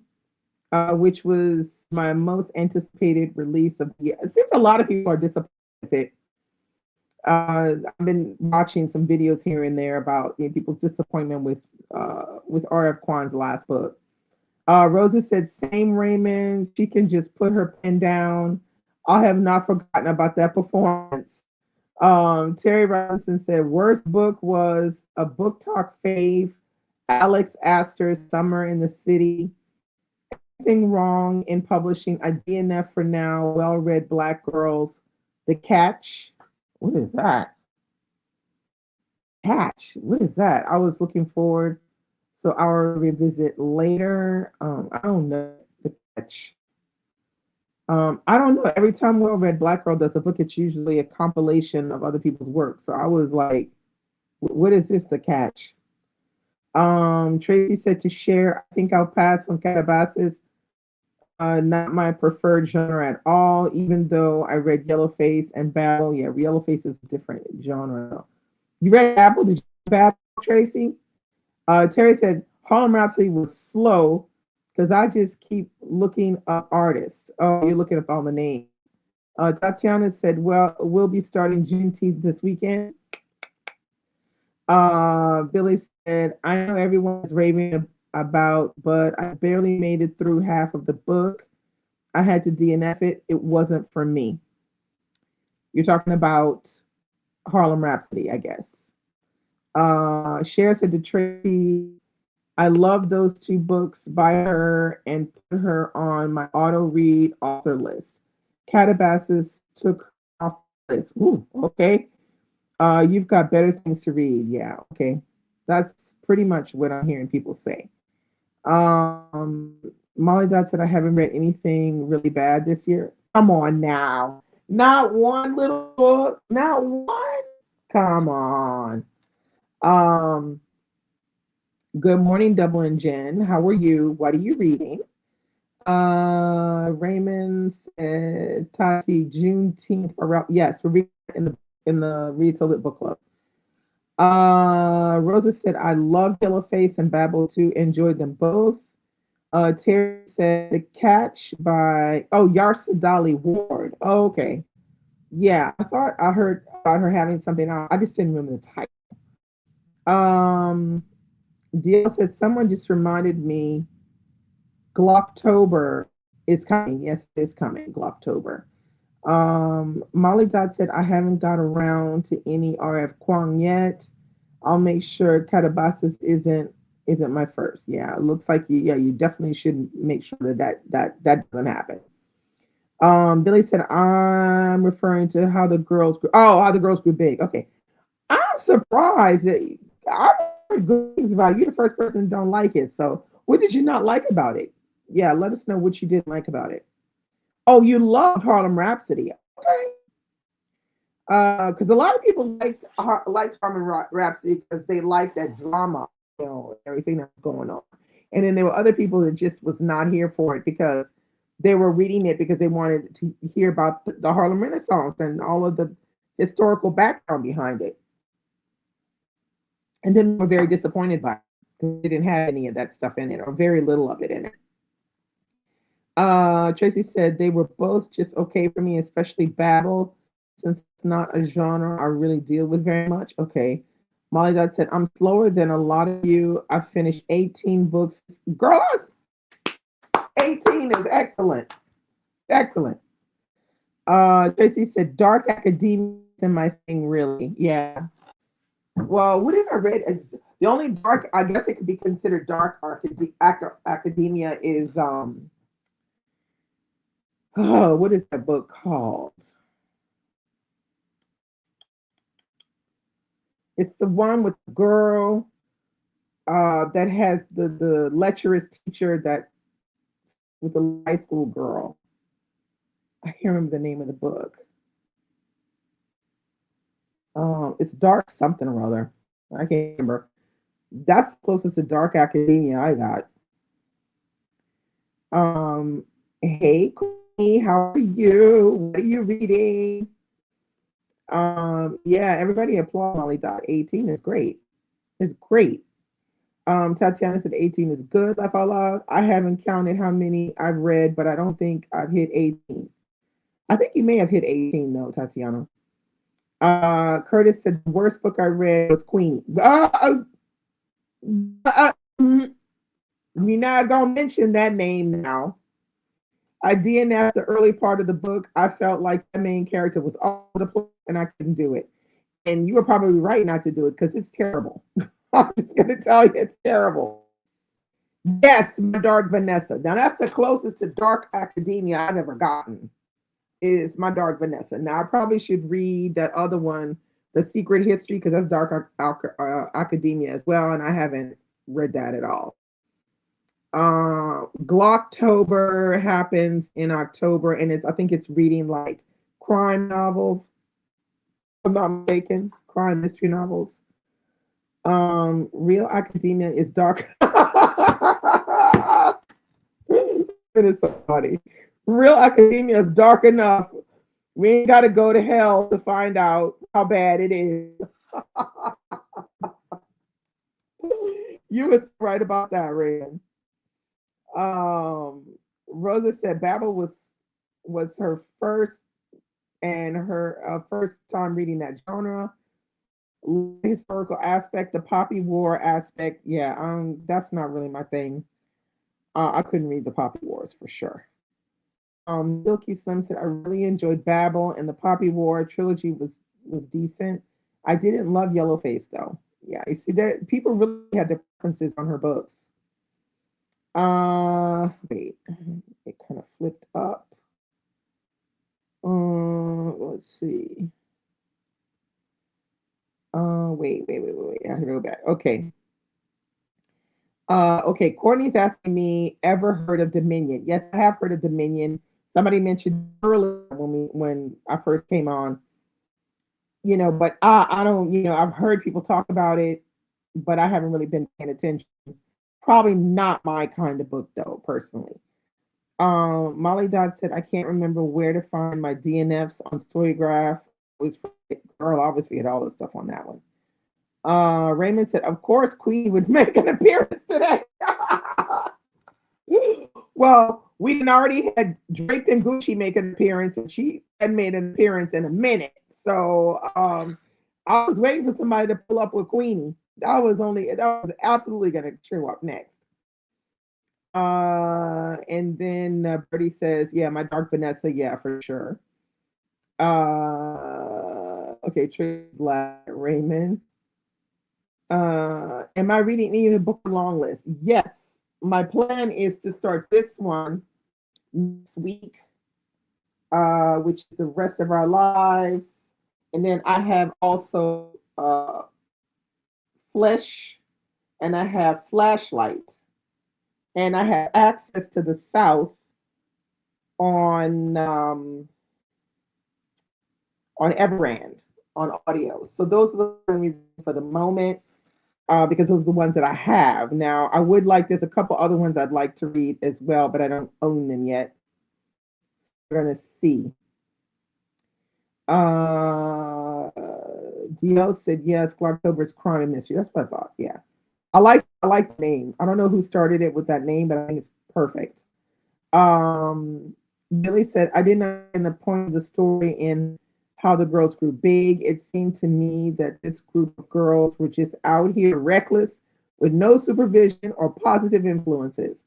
which was my most anticipated release of the year. It seems a lot of people are disappointed with it. I've been watching some videos here and there about, people's disappointment with R.F. Kwan's last book. Rosa said, same Raymond. She can just put her pen down. I have not forgotten about that performance. Terry Robinson said, worst book was a book talk fave. Alex Astor's Summer in the City. Anything wrong in publishing a DNF for now? Well read Black Girls. The Catch. What is that? Catch. What is that? I was looking forward. So I'll revisit later. I don't know the catch. I don't know. Every time Well Read Black Girl does a book, it's usually a compilation of other people's work. So I was like, what is this, the catch? Tracy said to share, I think I'll pass on Calabasas. Not my preferred genre at all, even though I read Yellowface and Babel. Yeah, Yellowface is a different genre. You read Apple? Did you read Babel, Tracy? Terry said Harlem Rhapsody was slow because I just keep looking up artists. Oh, you're looking up all the names. Tatiana said, well, we'll be starting Juneteenth this weekend. Billy said, I know everyone's raving about, but I barely made it through half of the book. I had to DNF it. It wasn't for me. You're talking about Harlem Rhapsody, I guess. Cher said to Tracy, I love those two books by her and put her on my auto read author list. Catabasis took off the list. Ooh, okay. You've got better things to read. Yeah, okay. That's pretty much what I'm hearing people say. Um, Molly Dot said, I haven't read anything really bad this year. Come on now. Not one little book. Not one. Come on. Um, Good morning, Double and Jen. How are you? What are you reading? Raymond said, Tati, Juneteenth around. Yes, we're reading in the Read to Lit book club. Rosa said, I love Yellowface and Babel too. Enjoyed them both. Terry said, The Catch by Yarsa Dolly Ward. Oh, okay. Yeah, I thought I heard about her having something out. I just didn't remember the title. Um, DL said someone just reminded me Glocktober is coming. Yes, it is coming. Glocktober. Molly Dot said I haven't got around to any RF Kwang yet. I'll make sure Catabasis isn't my first. Yeah, it looks like you definitely should make sure that doesn't happen. Billy said I'm referring to how the girls grew. Oh, how the girls grew big. Okay, I'm surprised that I heard good things about it. You're the first person that don't like it. So what did you not like about it? Yeah, let us know what you didn't like about it. Oh, you loved Harlem Rhapsody. Okay. Because a lot of people liked Harlem Rhapsody because they liked that drama, everything that's going on. And then there were other people that just was not here for it because they were reading it because they wanted to hear about the Harlem Renaissance and all of the historical background behind it. And then were very disappointed by it because it didn't have any of that stuff in it or very little of it in it. Tracy said they were both just okay for me, especially Babel, since it's not a genre I really deal with very much. Okay. Molly Dot said, I'm slower than a lot of you. I finished 18 books. Girls, 18 is excellent. Excellent. Tracy said, Dark Academia is my thing, really. Yeah. Well, what did I read? The only dark, I guess it could be considered dark academia is, oh, what is that book called? It's the one with the girl that has the lecturer's teacher that with the high school girl. I can't remember the name of the book. It's dark something or other. I can't remember. That's closest to dark academia I got. Hey, Queenie, how are you? What are you reading? Yeah, everybody applaud Molly Dot. 18 is great. It's great. Tatiana said 18 is good, laugh out loud. I haven't counted how many I've read, but I don't think I've hit 18. I think you may have hit 18 though, Tatiana. Curtis said the worst book I read was Queen. Mm, we're not gonna mention that name now. I DNF'd the early part of the book. I felt like the main character was all over the place and I couldn't do it. And you were probably right not to do it because it's terrible. I'm just gonna tell you it's terrible. Yes, my Dark Vanessa. Now that's the closest to dark academia I've ever gotten. Is my Dark Vanessa. Now I probably should read that other one, The Secret History, because that's dark academia as well, and I haven't read that at all. Glocktober happens in October, and I think it's reading like crime novels. If I'm not mistaken, crime mystery novels. Real academia is dark. It is so funny. Real academia is dark enough. We ain't got to go to hell to find out how bad it is. You was right about that, Rand. Um, Rosa said Babel was her first and her first time reading that genre. Historical aspect, the Poppy War aspect, yeah, that's not really my thing. I couldn't read the Poppy Wars for sure. Silky Slim said, I really enjoyed Babel and the Poppy War trilogy was decent. I didn't love Yellowface though. Yeah, you see that people really had their preferences on her books. Wait, it kind of flipped up. Let's see. Wait. I have to go back. Okay. Okay. Courtney's asking me, ever heard of Dominion? Yes, I have heard of Dominion. Somebody mentioned earlier when I first came on, but I don't, I've heard people talk about it, but I haven't really been paying attention. Probably not my kind of book though, personally. Molly Dodd said I can't remember where to find my DNFs on Storygraph. Girl, obviously had all the stuff on that one. Raymond said, of course, Queen would make an appearance today. Well, We had already had Drake and Gucci make an appearance, and she had made an appearance in a minute. So I was waiting for somebody to pull up with Queenie. That was absolutely going to show up next. And then Birdie says, "Yeah, my Dark Vanessa, yeah, for sure." Okay, Trace Raymond. Am I reading any of the book long list? Yes. My plan is to start this one next week, which is the rest of our lives. And then I have also Flesh, and I have Flashlight, and I have access to the South on on Everand on audio. So those are the reasons for the moment. Because those are the ones that I have. Now, I would like, there's a couple other ones I'd like to read as well, but I don't own them yet. We're going to see. DL said, yes, Clarktober's Crime and Mystery. That's what I thought. Yeah. I like the name. I don't know who started it with that name, but I think it's perfect. Billy said, I didn't understand the point of the story in how the girls grew big. It seemed to me that this group of girls were just out here reckless with no supervision or positive influences.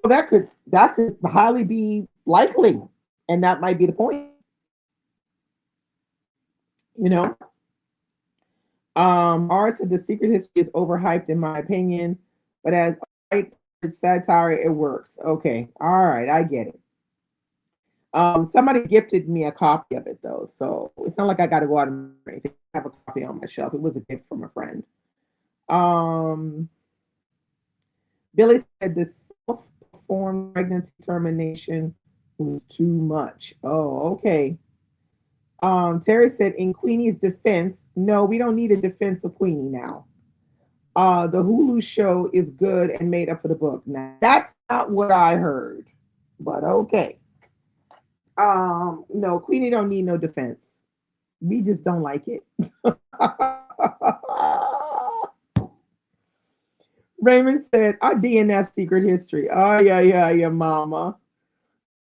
Well, that could highly be likely, and that might be the point. You know, R said the Secret History is overhyped in my opinion, but as light satire, it works. Okay, all right, I get it. Somebody gifted me a copy of it though, so it's not like I got to go out and have a copy on my shelf. It was a gift from a friend. Um, Billy said the self-performed pregnancy termination was too much. Oh, okay. Terry said in Queenie's defense, no, we don't need a defense of Queenie now. The Hulu show is good and made up for the book. Now that's not what I heard, but okay. No, Queenie don't need no defense. We just don't like it. Raymond said, "I DNF Secret History." Oh yeah, yeah, yeah, Mama.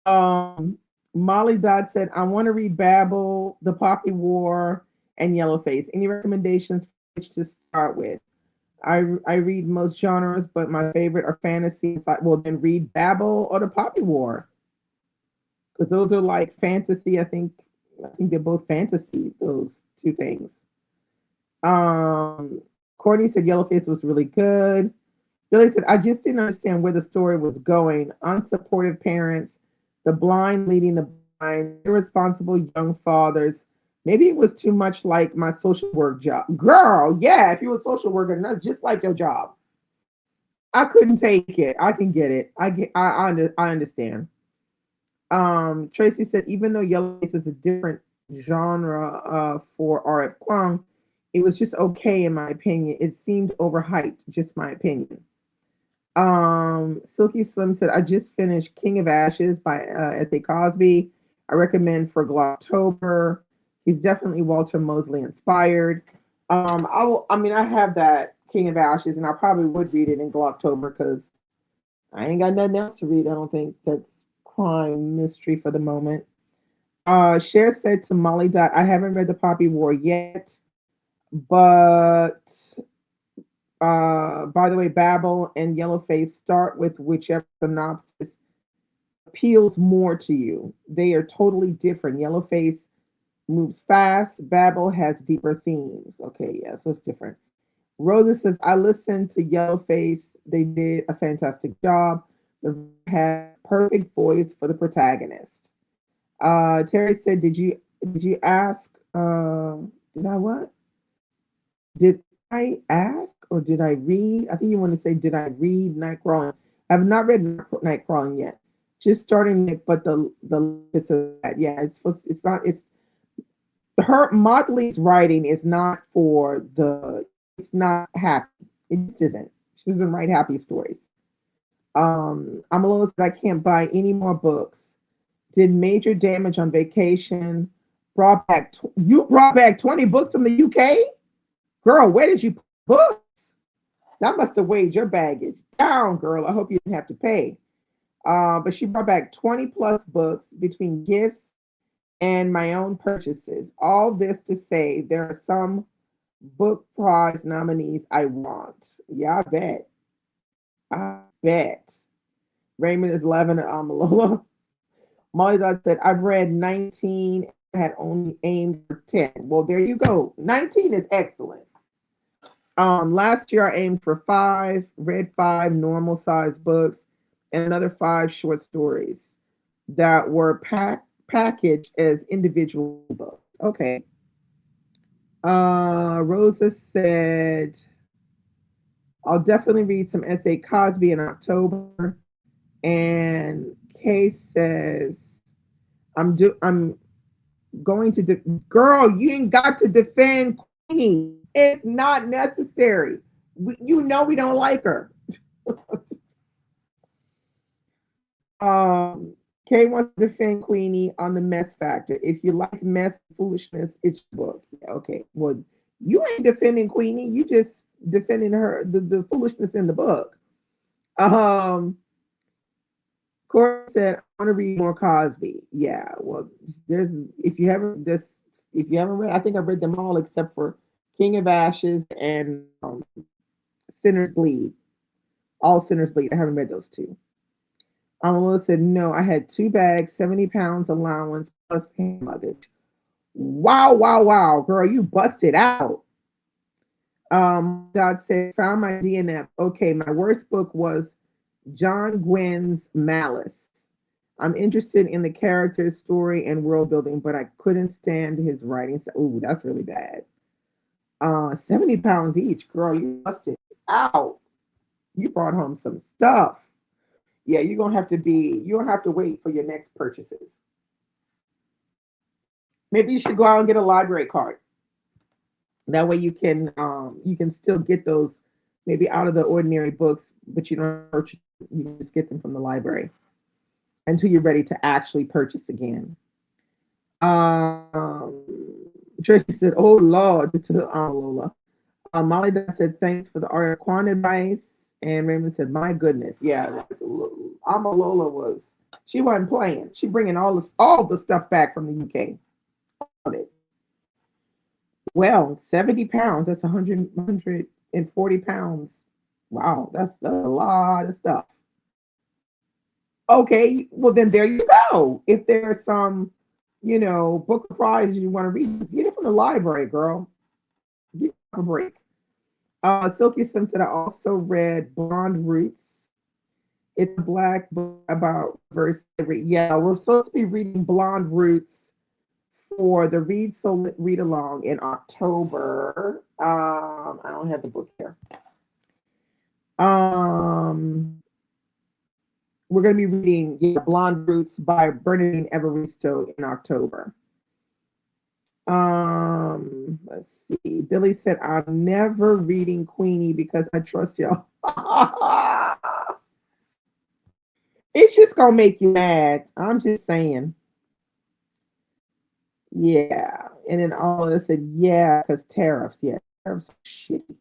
Um, Molly Dodd said, "I want to read Babel, The Poppy War, and Yellowface. Any recommendations for which to start with?" I read most genres, but my favorite are fantasy. Well, then read Babel or The Poppy War, because those are like fantasy. I think they're both fantasy. Those two things. Um, Courtney said Yellowface was really good. Billy said, I just didn't understand where the story was going. Unsupportive parents, the blind leading the blind, irresponsible young fathers. Maybe it was too much like my social work job. Girl, yeah, if you were a social worker, that's just like your job. I couldn't take it. I can get it. I understand. Tracy said, even though Yellowface is a different genre for R.F. Kuang, it was just okay in my opinion. It seemed overhyped, just my opinion. Silky Slim said, I just finished King of Ashes by S.A. Cosby. I recommend for Glocktober. He's definitely Walter Mosley inspired. I have that King of Ashes, and I probably would read it in Glocktober because I ain't got nothing else to read. I don't think that's crime mystery for the moment. Cher said to Molly Dot, I haven't read The Poppy War yet, but by the way, Babel and Yellowface start with whichever synopsis appeals more to you. They are totally different. Yellowface moves fast. Babel has deeper themes. Okay, yeah, so it's different. Rosa says, I listened to Yellowface. They did a fantastic job. They had perfect voice for the protagonist. Terry said, did you ask? Did I what? Did I ask or did I read? I think you want to say, did I read Nightcrawling? I have not read Nightcrawling yet. Just starting it, but the it's yeah, it's not it's her Motley's writing is not for the it's not happy. It just isn't. She doesn't write happy stories. I'm a little I can't buy any more books. Did major damage on vacation. You brought back 20 books from the UK? Girl, where did you put books? That must have weighed your baggage down, girl. I hope you didn't have to pay. But she brought back 20 plus books between gifts and my own purchases. All this to say there are some book prize nominees I want. Yeah, I bet. I bet. Raymond is 11 at Amalola. Molly Dog said, I've read 19 and had only aimed for 10. Well, there you go. 19 is excellent. Last year I aimed for five, read five normal sized books, and another five short stories that were packaged as individual books. Okay. Rosa said, I'll definitely read some S.A. Cosby in October. And Kay says, I'm going to girl, you ain't got to defend Queenie. It's not necessary. You know we don't like her. Um, Kay wants to defend Queenie on the mess factor. If you like mess foolishness, it's your book. Yeah, okay. Well, you ain't defending Queenie. You just defending her the foolishness in the book. Um, Corey said, I want to read more Cosby. Yeah, well, there's if you haven't read, I think I've read them all except for King of Ashes and Sinners Bleed. All Sinners Bleed. I haven't read those two. Amala said, no, I had two bags, 70 pounds allowance plus hand luggage. Wow, wow, wow, girl, you busted out. God said, found my DNF. Okay, my worst book was John Gwynn's Malice. I'm interested in the character, story, and world building, but I couldn't stand his writing. So, ooh, that's really bad. 70 pounds each, girl, you busted out. You brought home some stuff. Yeah, you're gonna have to wait for your next purchases. Maybe you should go out and get a library card. That way you can still get those maybe out of the ordinary books, but you don't purchase. You can just get them from the library until you're ready to actually purchase again. Um, Tracy said, "Oh Lord," to the Lola. Molly Dot said, "Thanks for the art Quan advice." And Raymond said, "My goodness, yeah, like, Amalola was she wasn't playing. She bringing all the stuff back from the UK. Well, 70 pounds, that's 140 pounds. Wow, that's a lot of stuff. Okay, well then there you go. If there's some, book of prize you want to read, get it from the library, girl. Get a break. Silky Sim said I also read Blonde Roots. It's a black book about verse. Yeah, we're supposed to be reading Blonde Roots for the Read So Read Along in October. I don't have the book here. Um, we're going to be reading Blonde Roots by Bernadine Evaristo in October. Let's see. Billy said, I'm never reading Queenie because I trust y'all. It's just going to make you mad. I'm just saying. Yeah. And then all of us said, yeah, because tariffs. Yeah, tariffs are shitty.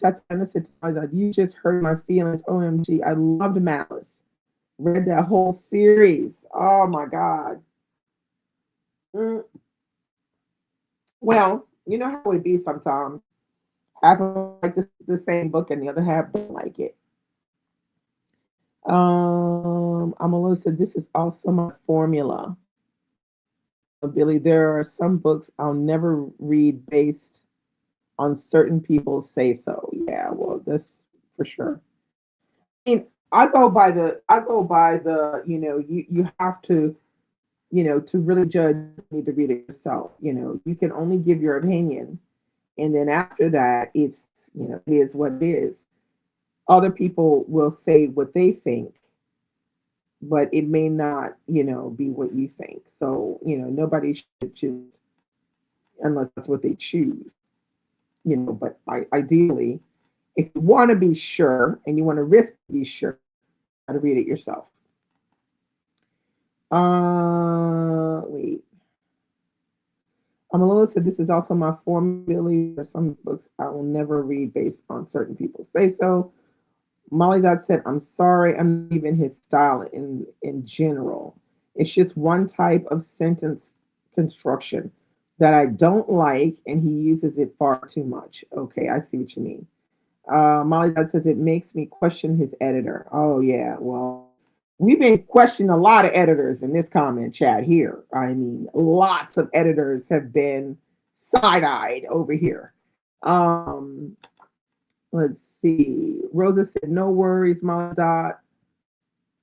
Tatiana said, you just hurt my feelings. OMG. I loved Malice. Read that whole series. Oh my God. Mm. Well, you know how it be sometimes. Half of like the same book and the other half don't like it. Amala said, this is also my formula. Billy, there are some books I'll never read based on certain people say so. Yeah, well, that's for sure. I mean, I go by the, you have to, to really judge, you need to read it yourself. You can only give your opinion. And then after that, it is what it is. Other people will say what they think, but it may not, be what you think. So, nobody should choose unless that's what they choose, but ideally, if you want to be sure and you want to risk to be sure, you got to read it yourself. Wait. Amalila said, this is also my formula. There are some books I will never read based on certain people say so. Molly Dot said, I'm sorry, I'm not even his style in general. It's just one type of sentence construction that I don't like, and he uses it far too much. Okay, I see what you mean. Molly Dot says it makes me question his editor. Oh yeah, well, we've been questioning a lot of editors in this comment chat here. I mean, lots of editors have been side-eyed over here. Um, let's see. Rosa said, "No worries, Molly Dot.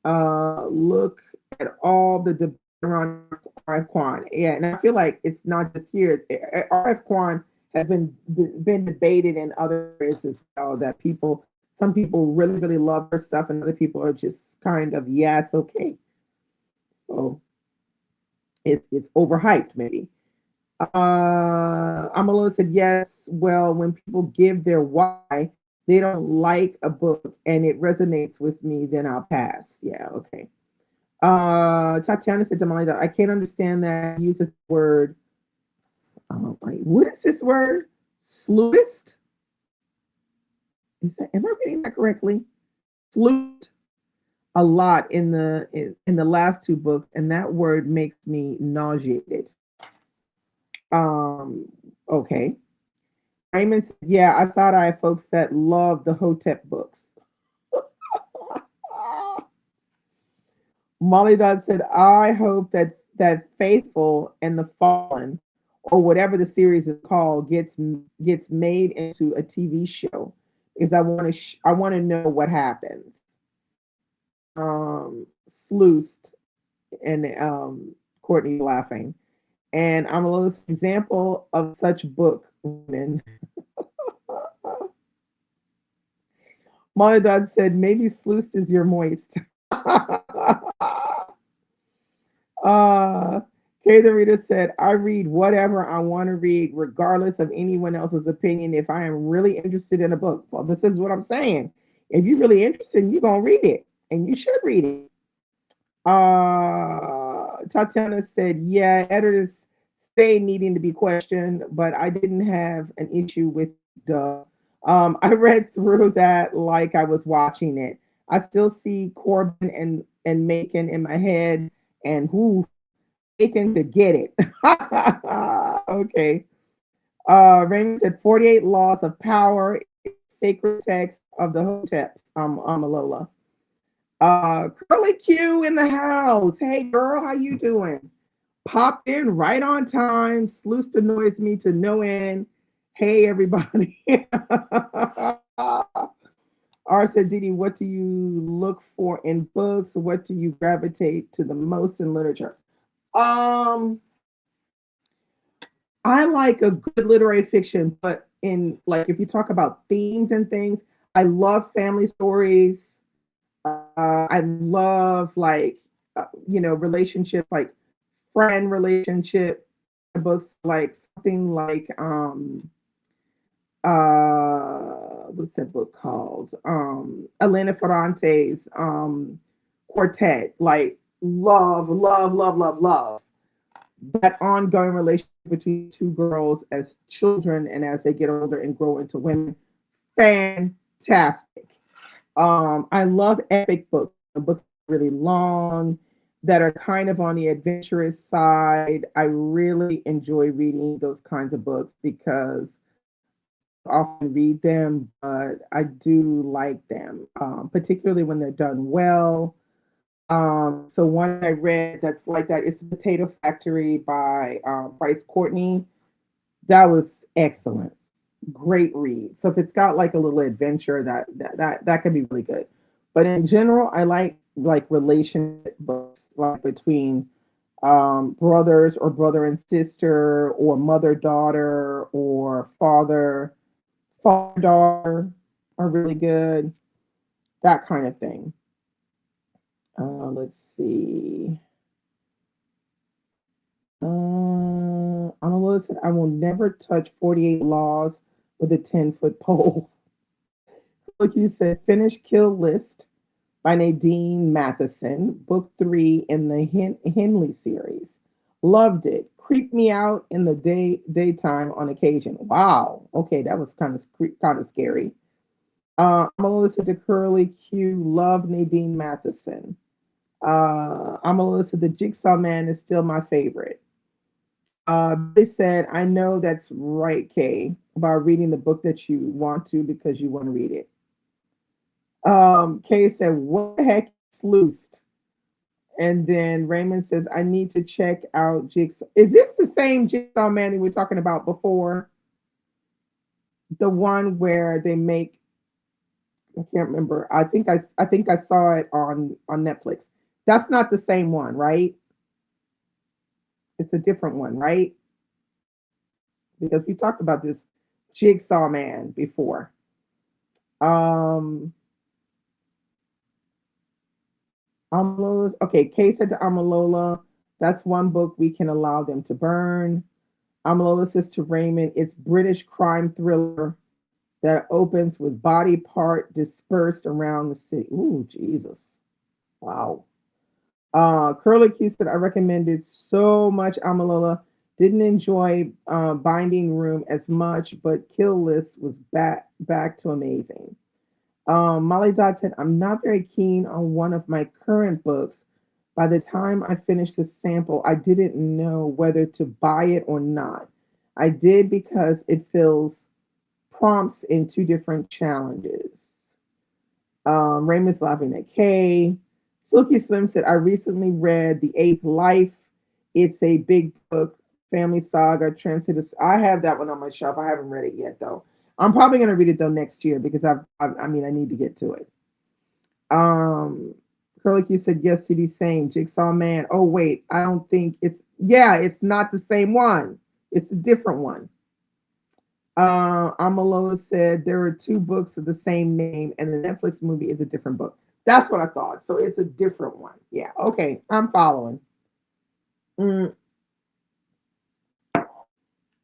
Look at all the debate around RF Quan. Yeah, and I feel like it's not just here. RF Quan has been debated in other areas as well. That people, some people really love her stuff, and other people are just kind of yes, okay. So it's overhyped maybe. Amalua said yes. Well, when people give their why, they don't like a book and it resonates with me, then I'll pass. Yeah, okay. Tatiana said to Melinda, I can't understand that. He uses the word, wait, what is this word? Sleuthist? Am I reading that correctly? Sleuth a lot in the last two books, and that word makes me nauseated. Um, okay. Raymond said, yeah, I thought I had folks that love the Hotep books. Molly Dodd said, I hope that Faithful and the Fallen, or whatever the series is called, gets made into a TV show, because I want to know what happens. Um, Sluiced and Courtney laughing, and I'm a little example of such book women. Molly Dodd said, maybe Sluiced is your moist. Uh, Kay the Reader said, I read whatever I want to read, regardless of anyone else's opinion, if I am really interested in a book. Well, this is what I'm saying. If you're really interested, you're going to read it, and you should read it. Tatiana said, yeah, editors stay needing to be questioned, but I didn't have an issue with the. I read through that like I was watching it. I still see Corbin and Macon in my head, and who taken to get it. Okay. Raymond said 48 laws of power, sacred text of the Hoteps. Amalola. Curly Q in the house. Hey girl, how you doing? Popped in right on time. Sluiced annoys me to no end. Hey everybody. R said, Didi, what do you look for in books? What do you gravitate to the most in literature? Um, I like a good literary fiction, but in like if you talk about themes and things, I love family stories. I love like relationships, like friend relationship books, like something like what's that book called? Elena Ferrante's Quartet. Like love that ongoing relationship between two girls as children and as they get older and grow into women. Fantastic. I love epic books, the books really long that are kind of on the adventurous side. I really enjoy reading those kinds of books because I often read them, but I do like them, particularly when they're done well. So one I read that's like that is Potato Factory by Bryce Courtney. That was excellent. Great read. So if it's got like a little adventure, that can be really good. But in general, I like relationship books, like between brothers or brother and sister, or mother daughter, or father daughter are really good. That kind of thing. Let's see. I'm a little. I will never touch 48 Laws with a 10-foot pole. Like you said, finish Kill List by Nadine Matheson, book three in the Henley series. Loved it. Creeped me out in the daytime on occasion. Wow. Okay, that was kind of scary. I'm gonna listen to Curly Q. Love Nadine Matheson. I'm gonna listen to Jigsaw Man is still my favorite. They said, I know that's right, Kay, about reading the book that you want to because you want to read it. Kay said, what the heck is Sluiced? And then Raymond says, I need to check out Jigsaw. Is this the same Jigsaw Man we were talking about before? The one where they make, I can't remember. I think I saw it on Netflix. That's not the same one, right? It's a different one, right? Because we talked about this Jigsaw Man before. Um Amalola. Okay, Kay said to Amalola, that's one book we can allow them to burn. Amalola says to Raymond, it's British crime thriller that opens with body part dispersed around the city. Ooh, Jesus. Wow. Curly Q said, I recommended so much Amalola. Didn't enjoy Binding Room as much, but Kill List was back to amazing. Molly Dodd said, I'm not very keen on one of my current books. By the time I finished the sample, I didn't know whether to buy it or not. I did because it fills prompts in two different challenges. Raymond's laughing at Kay. Silky Slim said, I recently read The Eighth Life. It's a big book, family saga, translated. I have that one on my shelf. I haven't read it yet, though. I'm probably going to read it, though, next year because I mean, I need to get to it. Um, Curly Q said, yes, to the same. Jigsaw Man. Oh, wait. I don't think yeah, it's not the same one. It's a different one. Amalola said there are two books of the same name, and the Netflix movie is a different book. That's what I thought. So it's a different one. Yeah. Okay. I'm following. Mm,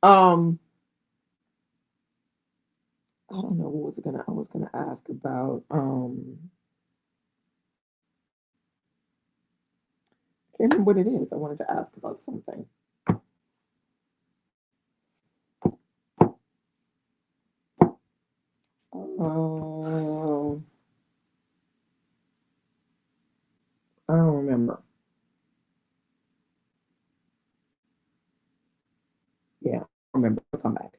um, I don't know what was gonna. I was gonna ask about. Can't remember what it is. I wanted to ask about something. Um, I don't remember. Yeah, I remember. I'll come back.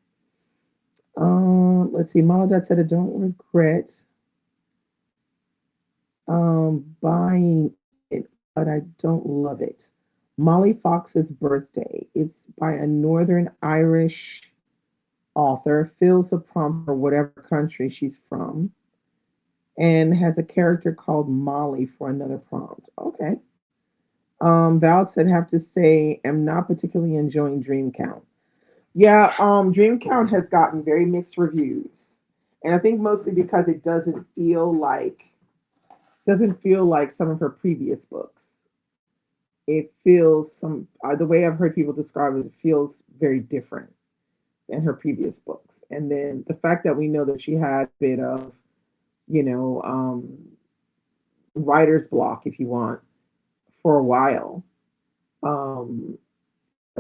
Let's see. Mama Dad said I don't regret buying it, but I don't love it. Molly Fox's Birthday. It's by a Northern Irish author, fills the prompt for whatever country she's from, and has a character called Molly for another prompt. Okay. Val said, have to say, am not particularly enjoying Dream Count. Yeah, Dream Count has gotten very mixed reviews. And I think mostly because it doesn't feel like some of her previous books. It feels the way I've heard people describe it, it feels very different than her previous books. And then the fact that we know that she had a bit of, you know, writer's block, if you want, for a while. Um,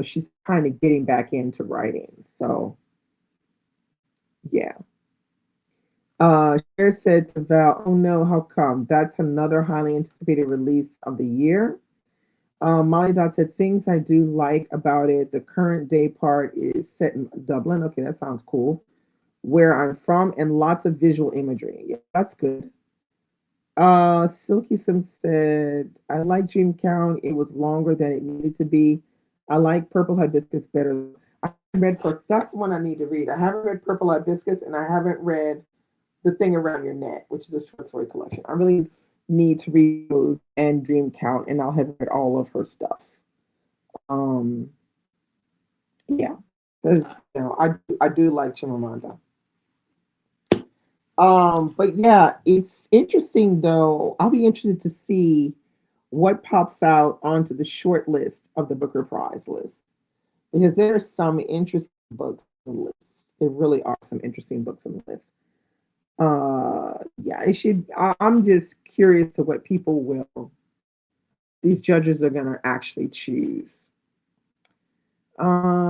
she's kind of getting back into writing. So yeah. Cher said to Val, "Oh no, how come? That's another highly anticipated release of the year." Molly Dot said, "Things I do like about it. The current day part is set in Dublin. Okay, that sounds cool. Where I'm from, and lots of visual imagery. Yeah, that's good." Silky Sim said, "I like Dream Count. It was longer than it needed to be. I like Purple Hibiscus better. I haven't read that's the one I need to read. I haven't read Purple Hibiscus, and I haven't read The Thing Around Your Neck, which is a short story collection. I really need to read those and Dream Count, and I'll have read all of her stuff. Um, yeah, because I do like Chimamanda. But yeah, it's interesting though. I'll be interested to see what pops out onto the short list of the Booker Prize list because there's some interesting books on the list. There really are some interesting books on the list. Yeah, it should. I'm just curious to what people will. These judges are gonna actually choose. Um,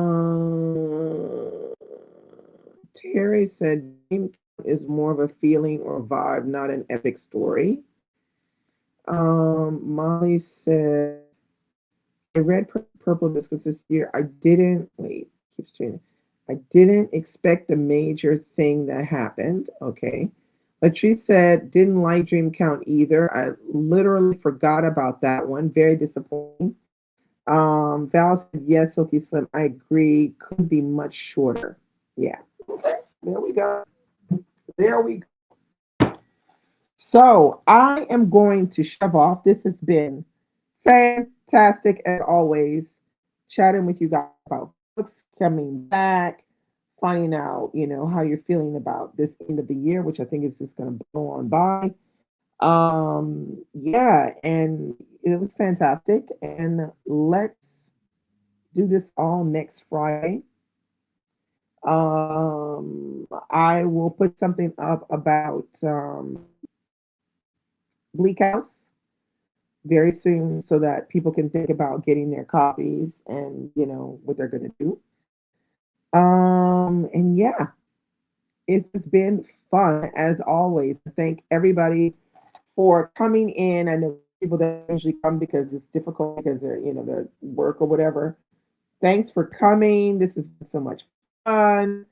Terry said is more of a feeling or vibe, not an epic story. Molly said, I read Purple Biscuits this year. I didn't, wait, keeps changing. I didn't expect the major thing that happened. Okay. Latrice said, didn't like Dream Count either. I literally forgot about that one. Very disappointing. Val said, yes, Silky Slim. I agree. Could be much shorter. Yeah. Okay. There we go. There we go. So I am going to shove off. This has been fantastic as always. Chatting with you guys about books, coming back, finding out, how you're feeling about this end of the year, which I think is just going to blow on by. Yeah, and it was fantastic. And let's do this all next Friday. I will put something up about Bleak House very soon so that people can think about getting their copies and what they're going to do. And yeah, it's been fun as always. Thank everybody for coming in. I know people that usually come because it's difficult because they're work or whatever. Thanks for coming. This has been so much fun.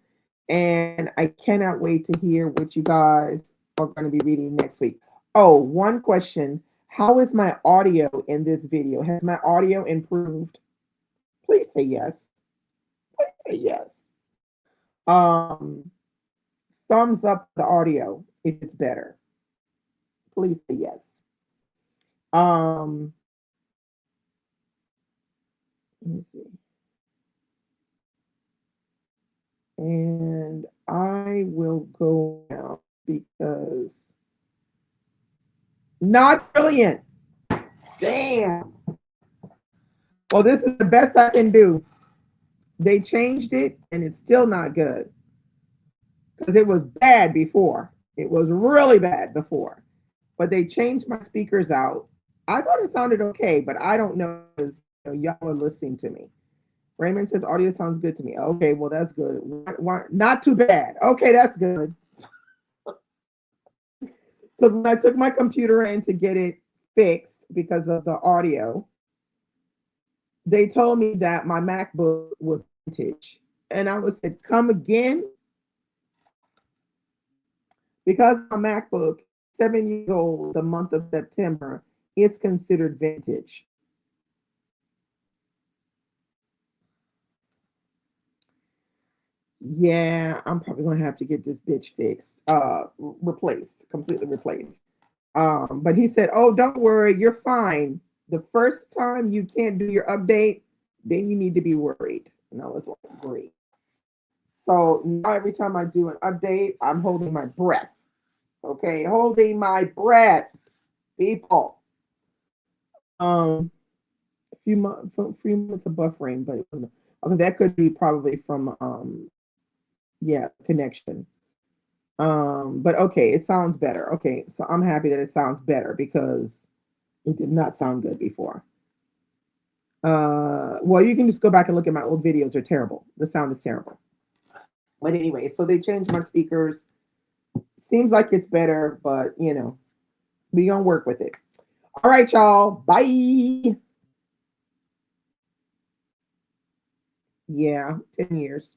And I cannot wait to hear what you guys are going to be reading next week. Oh, one question. How is my audio in this video? Has my audio improved? Please say yes. Please say yes. Um, Thumbs up the audio if it's better. Please say yes. Um, let me see. And I will go now because not brilliant. Damn. Well, this is the best I can do. They changed it and it's still not good because it was bad before. It was really bad before, but they changed my speakers out. I thought it sounded okay, but I don't know because y'all are listening to me. Raymond says audio sounds good to me. Okay, well that's good. Not too bad. Okay, that's good. Because when I took my computer in to get it fixed because of the audio, they told me that my MacBook was vintage. And I was said, come again? Because my MacBook, 7 years old, the month of September, it's considered vintage. Yeah, I'm probably gonna have to get this bitch fixed, replaced, completely replaced. But he said, "Oh, don't worry, you're fine. The first time you can't do your update, then you need to be worried." And I was like, "Great." So now every time I do an update, I'm holding my breath. Okay, holding my breath, people. A few months of buffering, but I mean, that could be probably from yeah, connection. But okay, it sounds better. Okay, so I'm happy that it sounds better because it did not sound good before. Well, you can just go back and look at my old videos. They're terrible. The sound is terrible. But anyway, so they changed my speakers. Seems like it's better, but we gonna work with it. All right, y'all. Bye. Yeah, 10 years.